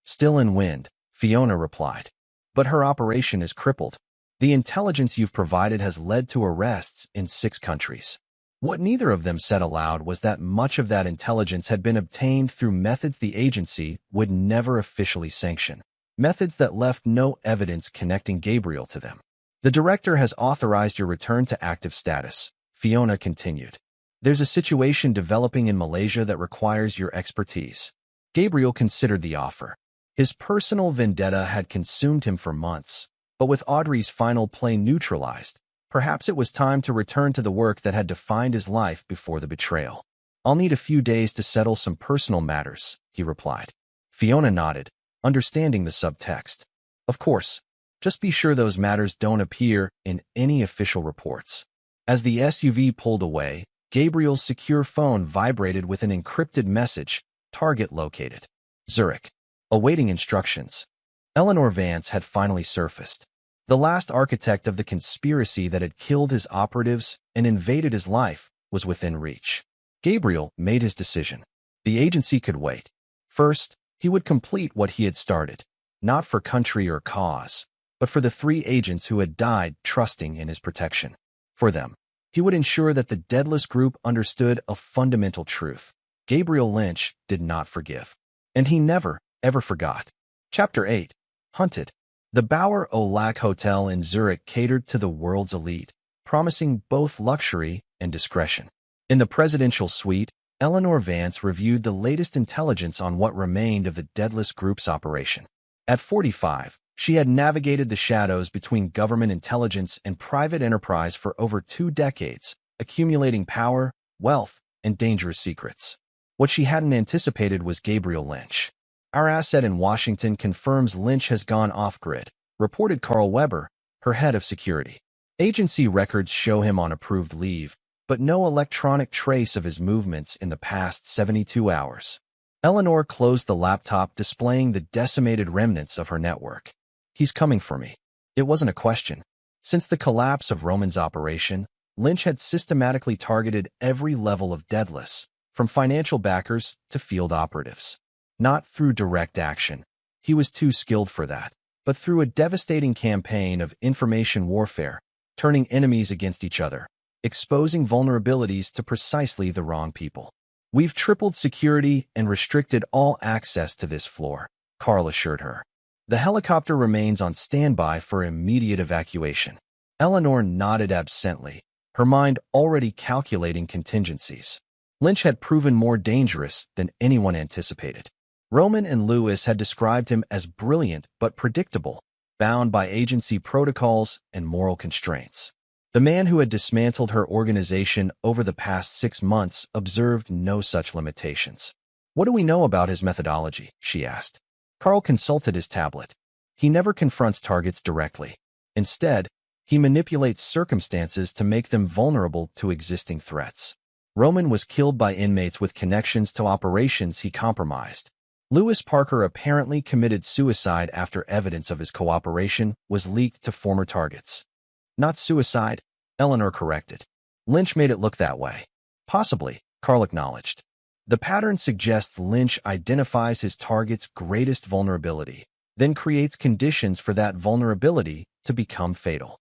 "Still in wind," Fiona replied. "But her operation is crippled. The intelligence you've provided has led to arrests in 6 countries." What neither of them said aloud was that much of that intelligence had been obtained through methods the agency would never officially sanction, methods that left no evidence connecting Gabriel to them. "The director has authorized your return to active status," Fiona continued. "There's a situation developing in Malaysia that requires your expertise." Gabriel considered the offer. His personal vendetta had consumed him for months, but with Audrey's final play neutralized, perhaps it was time to return to the work that had defined his life before the betrayal. "I'll need a few days to settle some personal matters," he replied. Fiona nodded, understanding the subtext. "Of course. Just be sure those matters don't appear in any official reports." As the SUV pulled away, Gabriel's secure phone vibrated with an encrypted message, "Target located. Zurich. Awaiting instructions." Eleanor Vance had finally surfaced. The last architect of the conspiracy that had killed his operatives and invaded his life was within reach. Gabriel made his decision. The agency could wait. First, he would complete what he had started, not for country or cause, but for the 3 agents who had died trusting in his protection. For them, he would ensure that the deadless group understood a fundamental truth. Gabriel Lynch did not forgive. And he never, ever forgot. Chapter 8. Hunted. The Bauer Olac Hotel in Zurich catered to the world's elite, promising both luxury and discretion. In the presidential suite, Eleanor Vance reviewed the latest intelligence on what remained of the Deadless Group's operation. At 45, she had navigated the shadows between government intelligence and private enterprise for over 2 decades, accumulating power, wealth, and dangerous secrets. What she hadn't anticipated was Gabriel Lynch. "Our asset in Washington confirms Lynch has gone off-grid," reported Carl Weber, her head of security. "Agency records show him on approved leave, but no electronic trace of his movements in the past 72 hours. Eleanor closed the laptop, displaying the decimated remnants of her network. "He's coming for me." It wasn't a question. Since the collapse of Roman's operation, Lynch had systematically targeted every level of Deadless, from financial backers to field operatives. Not through direct action. He was too skilled for that, but through a devastating campaign of information warfare, turning enemies against each other, exposing vulnerabilities to precisely the wrong people. "We've tripled security and restricted all access to this floor," Carl assured her. "The helicopter remains on standby for immediate evacuation." Eleanor nodded absently, her mind already calculating contingencies. Lynch had proven more dangerous than anyone anticipated. Roman and Lewis had described him as brilliant but predictable, bound by agency protocols and moral constraints. The man who had dismantled her organization over the past 6 months observed no such limitations. "What do we know about his methodology?" she asked. Carl consulted his tablet. He never confronts targets directly. Instead, he manipulates circumstances to make them vulnerable to existing threats. Roman was killed by inmates with connections to operations he compromised. Lewis Parker apparently committed suicide after evidence of his cooperation was leaked to former targets. "Not suicide," Eleanor corrected. "Lynch made it look that way." "Possibly," Carl acknowledged. The pattern suggests Lynch identifies his target's greatest vulnerability, then creates conditions for that vulnerability to become fatal.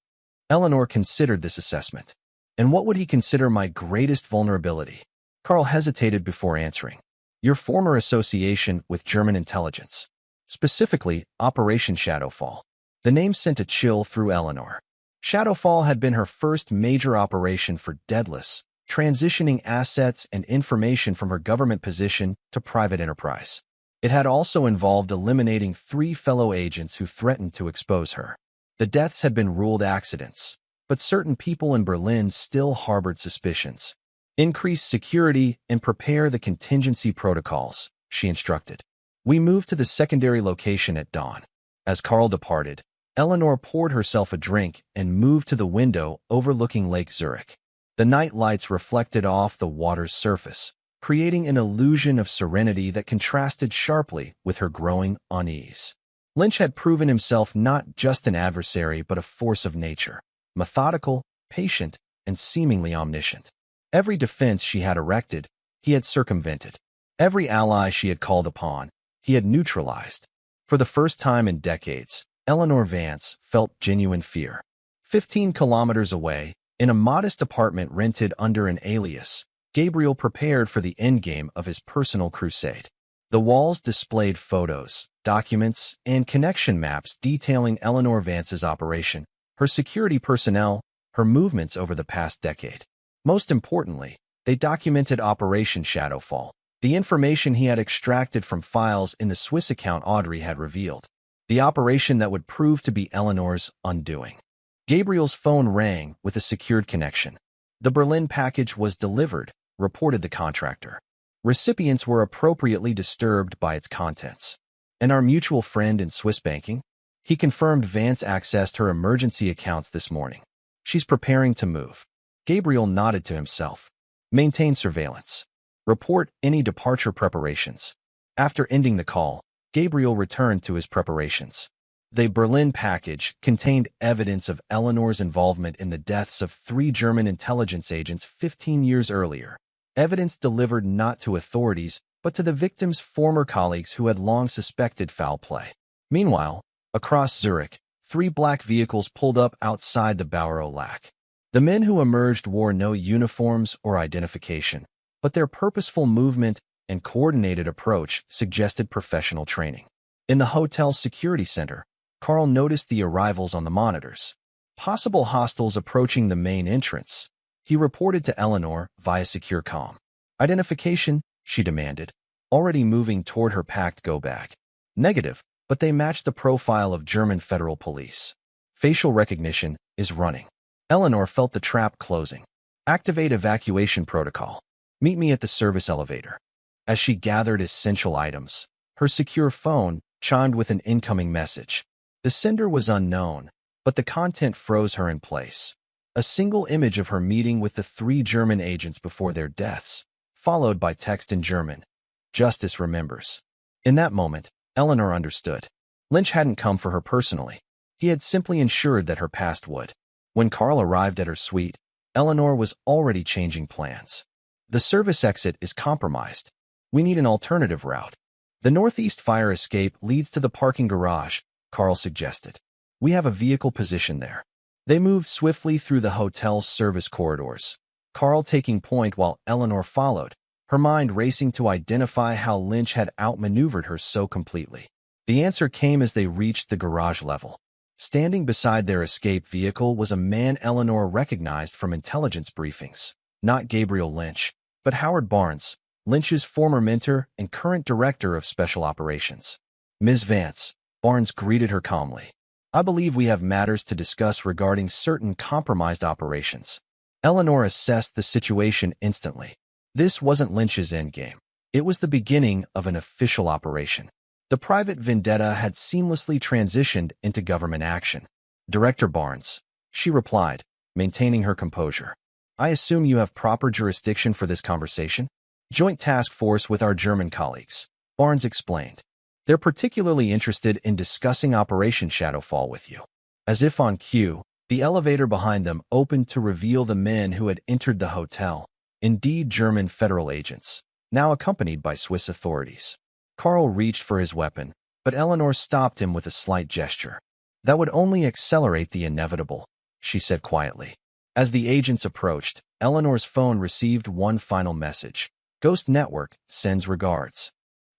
Eleanor considered this assessment. "And what would he consider my greatest vulnerability?" Carl hesitated before answering. "Your former association with German intelligence, specifically Operation Shadowfall." The name sent a chill through Eleanor. Shadowfall had been her first major operation for Daedalus, transitioning assets and information from her government position to private enterprise. It had also involved eliminating 3 fellow agents who threatened to expose her. The deaths had been ruled accidents, but certain people in Berlin still harbored suspicions. "Increase security and prepare the contingency protocols," she instructed. "We moved to the secondary location at dawn." As Carl departed, Eleanor poured herself a drink and moved to the window overlooking Lake Zurich. The night lights reflected off the water's surface, creating an illusion of serenity that contrasted sharply with her growing unease. Lynch had proven himself not just an adversary but a force of nature, methodical, patient, and seemingly omniscient. Every defense she had erected, he had circumvented. Every ally she had called upon, he had neutralized. For the first time in decades, Eleanor Vance felt genuine fear. 15 kilometers away, in a modest apartment rented under an alias, Gabriel prepared for the endgame of his personal crusade. The walls displayed photos, documents, and connection maps detailing Eleanor Vance's operation, her security personnel, her movements over the past decade. Most importantly, they documented Operation Shadowfall, the information he had extracted from files in the Swiss account Audrey had revealed, the operation that would prove to be Eleanor's undoing. Gabriel's phone rang with a secured connection. "The Berlin package was delivered," reported the contractor. "Recipients were appropriately disturbed by its contents." "And our mutual friend in Swiss banking?" He confirmed Vance accessed her emergency accounts this morning. "She's preparing to move." Gabriel nodded to himself. "Maintain surveillance. Report any departure preparations." After ending the call, Gabriel returned to his preparations. The Berlin package contained evidence of Eleanor's involvement in the deaths of 3 German intelligence agents 15 years earlier. Evidence delivered not to authorities, but to the victims' former colleagues who had long suspected foul play. Meanwhile, across Zurich, 3 black vehicles pulled up outside the Bauer Lac. The men who emerged wore no uniforms or identification, but their purposeful movement and coordinated approach suggested professional training. In the hotel's security center, Carl noticed the arrivals on the monitors. Possible hostiles approaching the main entrance. He reported to Eleanor via secure comm. "Identification," she demanded, already moving toward her packed go-bag. "Negative, but they match the profile of German federal police. Facial recognition is running." Eleanor felt the trap closing. "Activate evacuation protocol. Meet me at the service elevator." As she gathered essential items, her secure phone chimed with an incoming message. The sender was unknown, but the content froze her in place. A single image of her meeting with the 3 German agents before their deaths, followed by text in German. "Justice remembers." In that moment, Eleanor understood. Lynch hadn't come for her personally. He had simply ensured that her past would. When Carl arrived at her suite, Eleanor was already changing plans. "The service exit is compromised. We need an alternative route." "The northeast fire escape leads to the parking garage," Carl suggested. "We have a vehicle positioned there." They moved swiftly through the hotel's service corridors, Carl taking point while Eleanor followed, her mind racing to identify how Lynch had outmaneuvered her so completely. The answer came as they reached the garage level. Standing beside their escape vehicle was a man Eleanor recognized from intelligence briefings. Not Gabriel Lynch, but Howard Barnes, Lynch's former mentor and current director of special operations. Ms. Vance, Barnes greeted her calmly. I believe we have matters to discuss regarding certain compromised operations. Eleanor assessed the situation instantly. This wasn't Lynch's endgame. It was the beginning of an official operation. The private vendetta had seamlessly transitioned into government action. Director Barnes, she replied, maintaining her composure. I assume you have proper jurisdiction for this conversation? Joint task force with our German colleagues, Barnes explained. They're particularly interested in discussing Operation Shadowfall with you. As if on cue, the elevator behind them opened to reveal the men who had entered the hotel, indeed German federal agents, now accompanied by Swiss authorities. Karl reached for his weapon, but Eleanor stopped him with a slight gesture. That would only accelerate the inevitable, she said quietly. As the agents approached, Eleanor's phone received one final message. Ghost Network sends regards.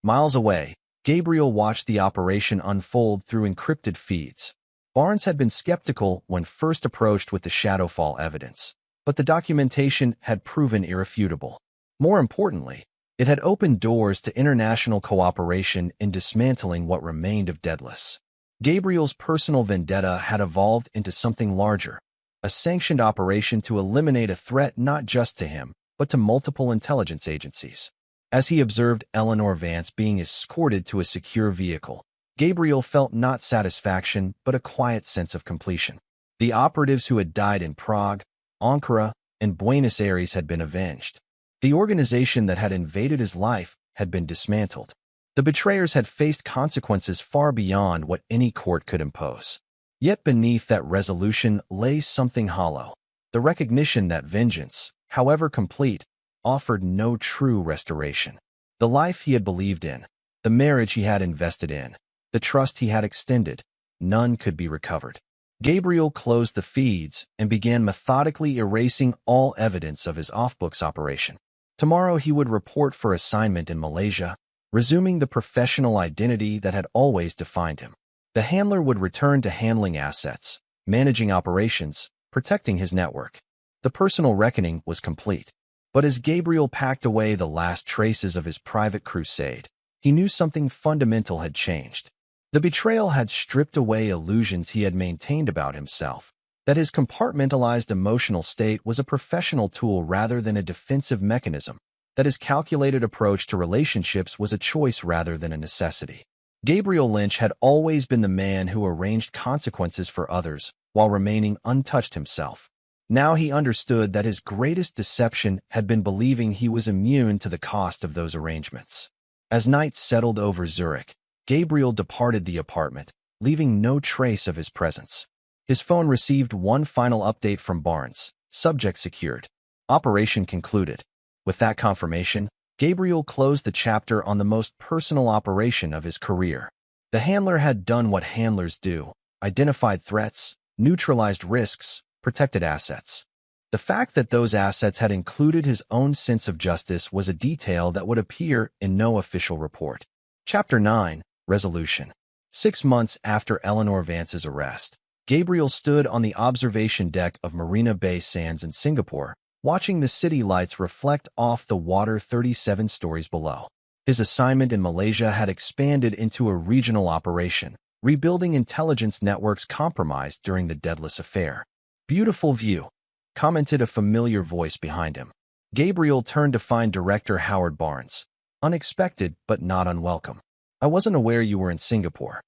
Miles away, Gabriel watched the operation unfold through encrypted feeds. Barnes had been skeptical when first approached with the Shadowfall evidence, but the documentation had proven irrefutable. More importantly, it had opened doors to international cooperation in dismantling what remained of Daedalus. Gabriel's personal vendetta had evolved into something larger, a sanctioned operation to eliminate a threat not just to him, but to multiple intelligence agencies. As he observed Eleanor Vance being escorted to a secure vehicle, Gabriel felt not satisfaction but a quiet sense of completion. The operatives who had died in Prague, Ankara, and Buenos Aires had been avenged. The organization that had invaded his life had been dismantled. The betrayers had faced consequences far beyond what any court could impose. Yet beneath that resolution lay something hollow, the recognition that vengeance, however complete, offered no true restoration. The life he had believed in, the marriage he had invested in, the trust he had extended, none could be recovered. Gabriel closed the feeds and began methodically erasing all evidence of his off-books operation. Tomorrow he would report for assignment in Malaysia, resuming the professional identity that had always defined him. The handler would return to handling assets, managing operations, protecting his network. The personal reckoning was complete. But as Gabriel packed away the last traces of his private crusade, he knew something fundamental had changed. The betrayal had stripped away illusions he had maintained about himself, that his compartmentalized emotional state was a professional tool rather than a defensive mechanism, that his calculated approach to relationships was a choice rather than a necessity. Gabriel Lynch had always been the man who arranged consequences for others while remaining untouched himself. Now he understood that his greatest deception had been believing he was immune to the cost of those arrangements. As night settled over Zurich, Gabriel departed the apartment, leaving no trace of his presence. His phone received one final update from Barnes, subject secured. Operation concluded. With that confirmation, Gabriel closed the chapter on the most personal operation of his career. The handler had done what handlers do, identified threats, neutralized risks, protected assets. The fact that those assets had included his own sense of justice was a detail that would appear in no official report. Chapter 9, Resolution. 6 months after Eleanor Vance's arrest, Gabriel stood on the observation deck of Marina Bay Sands in Singapore, watching the city lights reflect off the water 37 stories below. His assignment in Malaysia had expanded into a regional operation, rebuilding intelligence networks compromised during the Daedalus affair. Beautiful view, commented a familiar voice behind him. Gabriel turned to find Director Howard Barnes. Unexpected, but not unwelcome. I wasn't aware you were in Singapore.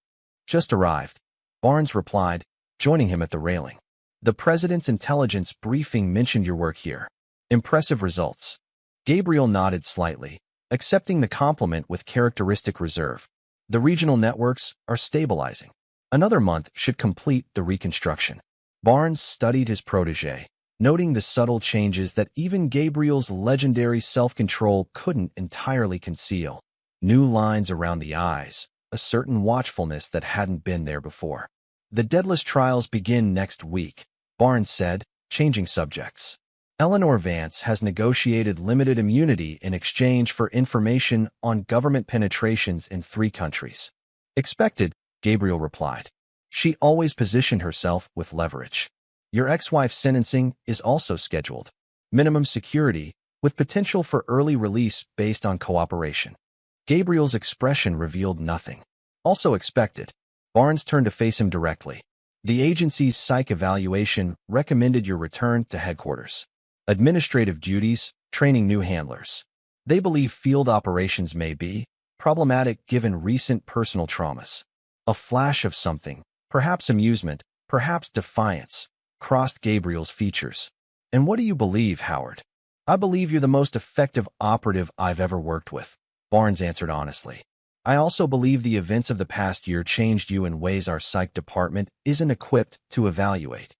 Just arrived, Barnes replied, joining him at the railing. The President's intelligence briefing mentioned your work here. Impressive results. Gabriel nodded slightly, accepting the compliment with characteristic reserve. The regional networks are stabilizing. Another month should complete the reconstruction. Barnes studied his protege, noting the subtle changes that even Gabriel's legendary self-control couldn't entirely conceal. New lines around the eyes, a certain watchfulness that hadn't been there before. The Daedalus trials begin next week, Barnes said, changing subjects. Eleanor Vance has negotiated limited immunity in exchange for information on government penetrations in 3 countries. Expected, Gabriel replied. She always positioned herself with leverage. Your ex-wife's sentencing is also scheduled. Minimum security, with potential for early release based on cooperation. Gabriel's expression revealed nothing. Also expected, Barnes turned to face him directly. The agency's psych evaluation recommended your return to headquarters. Administrative duties, training new handlers. They believe field operations may be problematic given recent personal traumas. A flash of something, perhaps amusement, perhaps defiance, crossed Gabriel's features. And what do you believe, Howard? I believe you're the most effective operative I've ever worked with, Barnes answered honestly. I also believe the events of the past year changed you in ways our psych department isn't equipped to evaluate.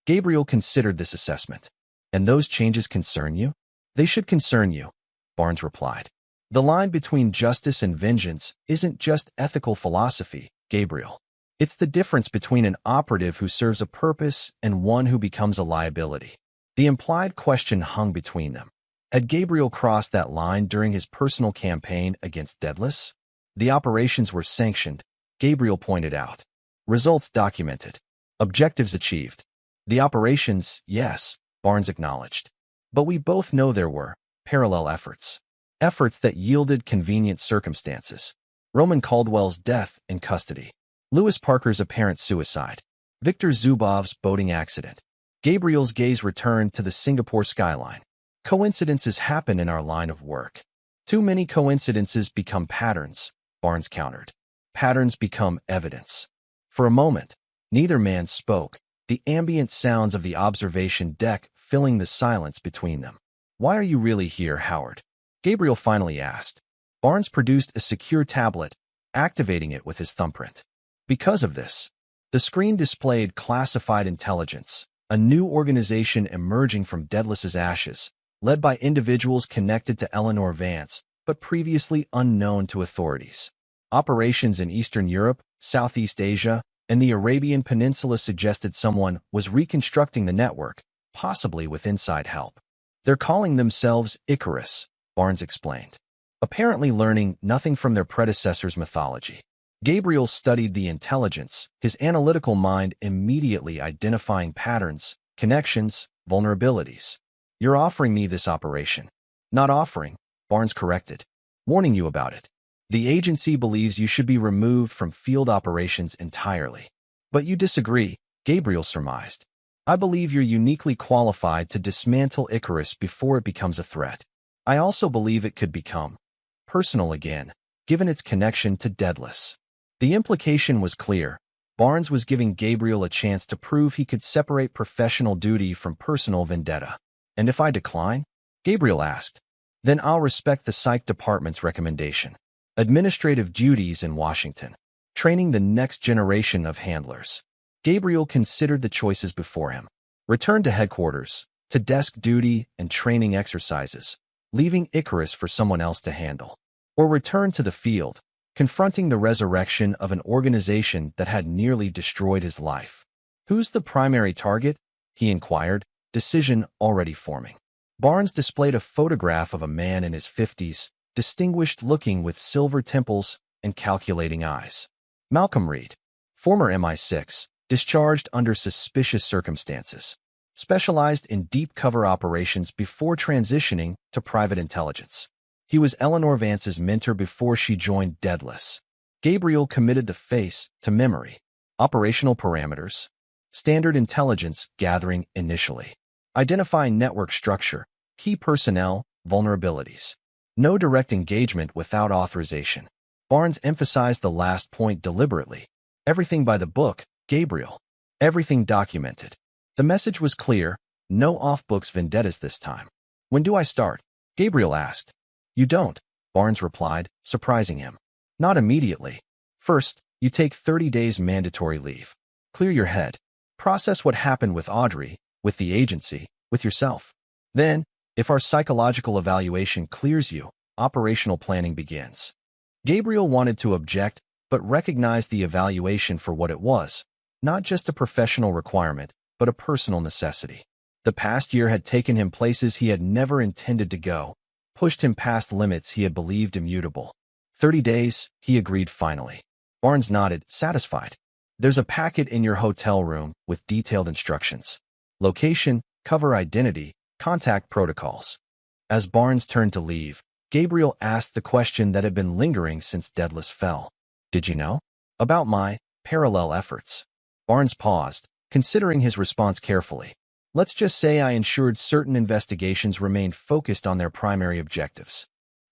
Gabriel considered this assessment. And those changes concern you? They should concern you, Barnes replied. The line between justice and vengeance isn't just ethical philosophy, Gabriel. It's the difference between an operative who serves a purpose and one who becomes a liability. The implied question hung between them. Had Gabriel crossed that line during his personal campaign against Deadless? The operations were sanctioned, Gabriel pointed out. Results documented. Objectives achieved. The operations, yes, Barnes acknowledged. But we both know there were parallel efforts. Efforts that yielded convenient circumstances. Roman Caldwell's death in custody. Lewis Parker's apparent suicide. Victor Zubov's boating accident. Gabriel's gaze returned to the Singapore skyline. Coincidences happen in our line of work. Too many coincidences become patterns, Barnes countered. Patterns become evidence. For a moment, neither man spoke, the ambient sounds of the observation deck filling the silence between them. Why are you really here, Howard? Gabriel finally asked. Barnes produced a secure tablet, activating it with his thumbprint. Because of this, the screen displayed classified intelligence, a new organization emerging from Deadless's ashes, led by individuals connected to Eleanor Vance, but previously unknown to authorities. Operations in Eastern Europe, Southeast Asia, and the Arabian Peninsula suggested someone was reconstructing the network, possibly with inside help. They're calling themselves Icarus, Barnes explained, apparently learning nothing from their predecessor's mythology. Gabriel studied the intelligence, his analytical mind immediately identifying patterns, connections, vulnerabilities. You're offering me this operation. Not offering, Barnes corrected. Warning you about it. The agency believes you should be removed from field operations entirely. But you disagree, Gabriel surmised. I believe you're uniquely qualified to dismantle Icarus before it becomes a threat. I also believe it could become personal again, given its connection to Deadless. The implication was clear. Barnes was giving Gabriel a chance to prove he could separate professional duty from personal vendetta. And if I decline? Gabriel asked. Then I'll respect the psych department's recommendation. Administrative duties in Washington. Training the next generation of handlers. Gabriel considered the choices before him. Return to headquarters, to desk duty and training exercises, leaving Icarus for someone else to handle. Or return to the field, confronting the resurrection of an organization that had nearly destroyed his life. Who's the primary target? He inquired, decision already forming. Barnes displayed a photograph of a man in his 50s, distinguished-looking with silver temples and calculating eyes. Malcolm Reed, former MI6, discharged under suspicious circumstances, specialized in deep cover operations before transitioning to private intelligence. He was Eleanor Vance's mentor before she joined Deadless. Gabriel committed the face to memory. Operational parameters. Standard intelligence gathering initially. Identifying network structure, key personnel, vulnerabilities. No direct engagement without authorization. Barnes emphasized the last point deliberately. Everything by the book, Gabriel. Everything documented. The message was clear, no off-books vendettas this time. When do I start? Gabriel asked. You don't, Barnes replied, surprising him. Not immediately. First, you take 30 days mandatory leave. Clear your head. Process what happened with Audrey, with the agency, with yourself. Then, if our psychological evaluation clears you, operational planning begins. Gabriel wanted to object, but recognized the evaluation for what it was, not just a professional requirement, but a personal necessity. The past year had taken him places he had never intended to go, pushed him past limits he had believed immutable. 30 days, he agreed finally. Barnes nodded, satisfied. There's a packet in your hotel room with detailed instructions. Location, cover identity, contact protocols. As Barnes turned to leave, Gabriel asked the question that had been lingering since Daedalus fell. Did you know? About my parallel efforts. Barnes paused, considering his response carefully. Let's just say I ensured certain investigations remained focused on their primary objectives.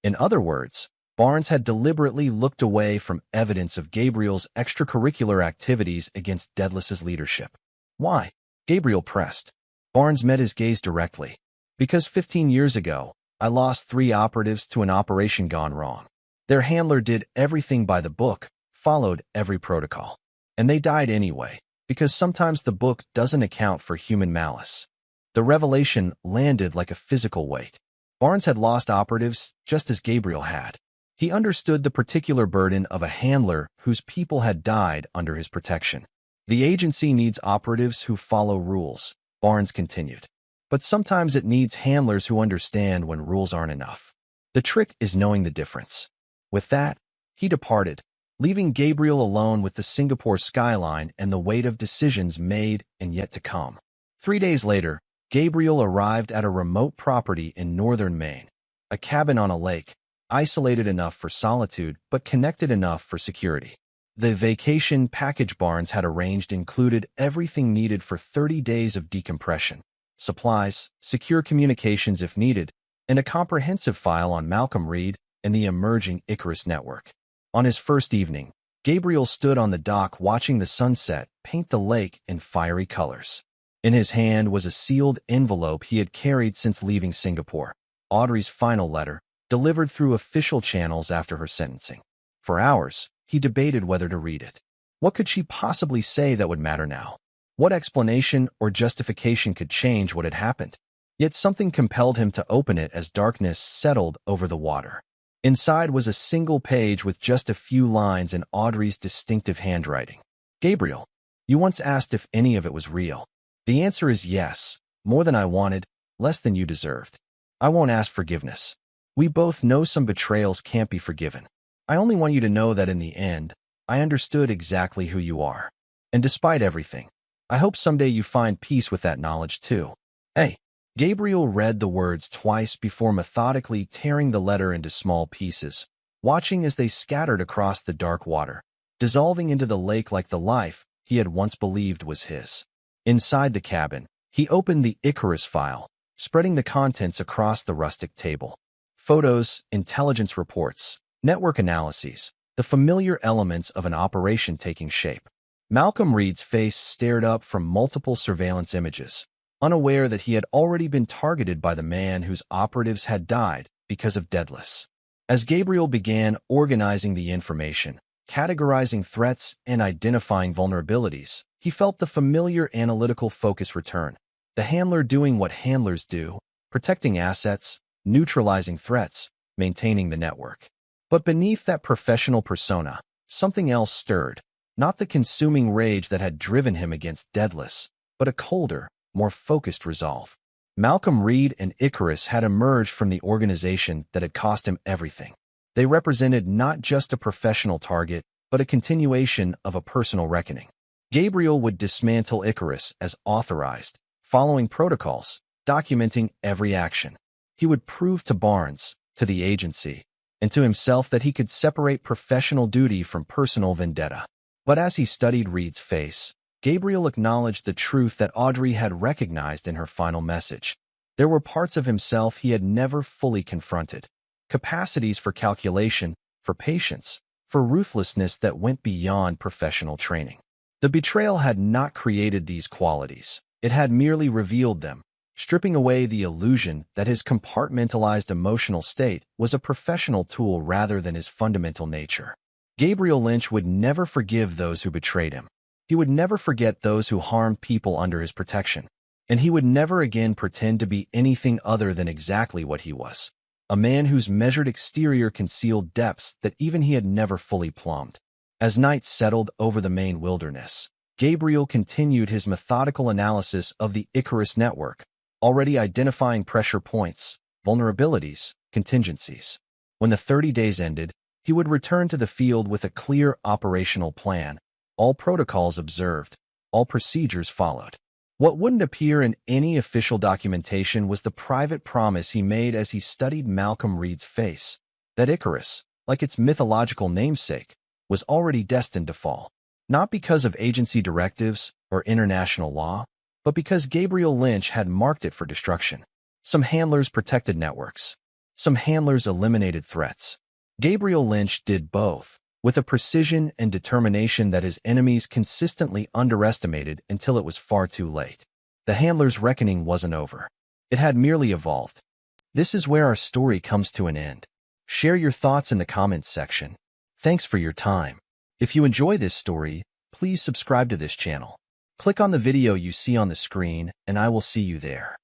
In other words, Barnes had deliberately looked away from evidence of Gabriel's extracurricular activities against Daedalus's leadership. Why? Gabriel pressed. Barnes met his gaze directly. Because 15 years ago, I lost 3 operatives to an operation gone wrong. Their handler did everything by the book, followed every protocol. And they died anyway, because sometimes the book doesn't account for human malice. The revelation landed like a physical weight. Barnes had lost operatives just as Gabriel had. He understood the particular burden of a handler whose people had died under his protection. The agency needs operatives who follow rules, Barnes continued. But sometimes it needs handlers who understand when rules aren't enough. The trick is knowing the difference. With that, he departed, leaving Gabriel alone with the Singapore skyline and the weight of decisions made and yet to come. 3 days later, Gabriel arrived at a remote property in northern Maine, a cabin on a lake, isolated enough for solitude but connected enough for security. The vacation package Barnes had arranged included everything needed for 30 days of decompression, supplies, secure communications if needed, and a comprehensive file on Malcolm Reed and the emerging Icarus network. On his first evening, Gabriel stood on the dock watching the sunset paint the lake in fiery colors. In his hand was a sealed envelope he had carried since leaving Singapore, Audrey's final letter, delivered through official channels after her sentencing. For hours, he debated whether to read it. What could she possibly say that would matter now? What explanation or justification could change what had happened? Yet something compelled him to open it as darkness settled over the water. Inside was a single page with just a few lines in Audrey's distinctive handwriting. Gabriel, you once asked if any of it was real. The answer is yes, more than I wanted, less than you deserved. I won't ask forgiveness. We both know some betrayals can't be forgiven. I only want you to know that in the end, I understood exactly who you are. And despite everything, I hope someday you find peace with that knowledge too. Hey. Gabriel read the words twice before methodically tearing the letter into small pieces, watching as they scattered across the dark water, dissolving into the lake like the life he had once believed was his. Inside the cabin, he opened the Icarus file, spreading the contents across the rustic table. Photos, intelligence reports, network analyses, the familiar elements of an operation taking shape. Malcolm Reed's face stared up from multiple surveillance images, unaware that he had already been targeted by the man whose operatives had died because of Daedalus. As Gabriel began organizing the information, categorizing threats, and identifying vulnerabilities, he felt the familiar analytical focus return, the handler doing what handlers do, protecting assets, neutralizing threats, maintaining the network. But beneath that professional persona, something else stirred, not the consuming rage that had driven him against Daedalus, but a colder, more focused resolve. Malcolm Reed and Icarus had emerged from the organization that had cost him everything. They represented not just a professional target, but a continuation of a personal reckoning. Gabriel would dismantle Icarus as authorized, following protocols, documenting every action. He would prove to Barnes, to the agency, and to himself that he could separate professional duty from personal vendetta. But as he studied Reed's face, Gabriel acknowledged the truth that Audrey had recognized in her final message. There were parts of himself he had never fully confronted, capacities for calculation, for patience, for ruthlessness that went beyond professional training. The betrayal had not created these qualities. It had merely revealed them, stripping away the illusion that his compartmentalized emotional state was a professional tool rather than his fundamental nature. Gabriel Lynch would never forgive those who betrayed him. He would never forget those who harmed people under his protection. And he would never again pretend to be anything other than exactly what he was, a man whose measured exterior concealed depths that even he had never fully plumbed. As night settled over the Maine wilderness, Gabriel continued his methodical analysis of the Icarus network, already identifying pressure points, vulnerabilities, contingencies. When the 30 days ended, he would return to the field with a clear operational plan, all protocols observed, all procedures followed. What wouldn't appear in any official documentation was the private promise he made as he studied Malcolm Reed's face, that Icarus, like its mythological namesake, was already destined to fall. Not because of agency directives or international law, but because Gabriel Lynch had marked it for destruction. Some handlers protected networks. Some handlers eliminated threats. Gabriel Lynch did both, with a precision and determination that his enemies consistently underestimated until it was far too late. The handler's reckoning wasn't over. It had merely evolved. This is where our story comes to an end. Share your thoughts in the comments section. Thanks for your time. If you enjoy this story, please subscribe to this channel. Click on the video you see on the screen, and I will see you there.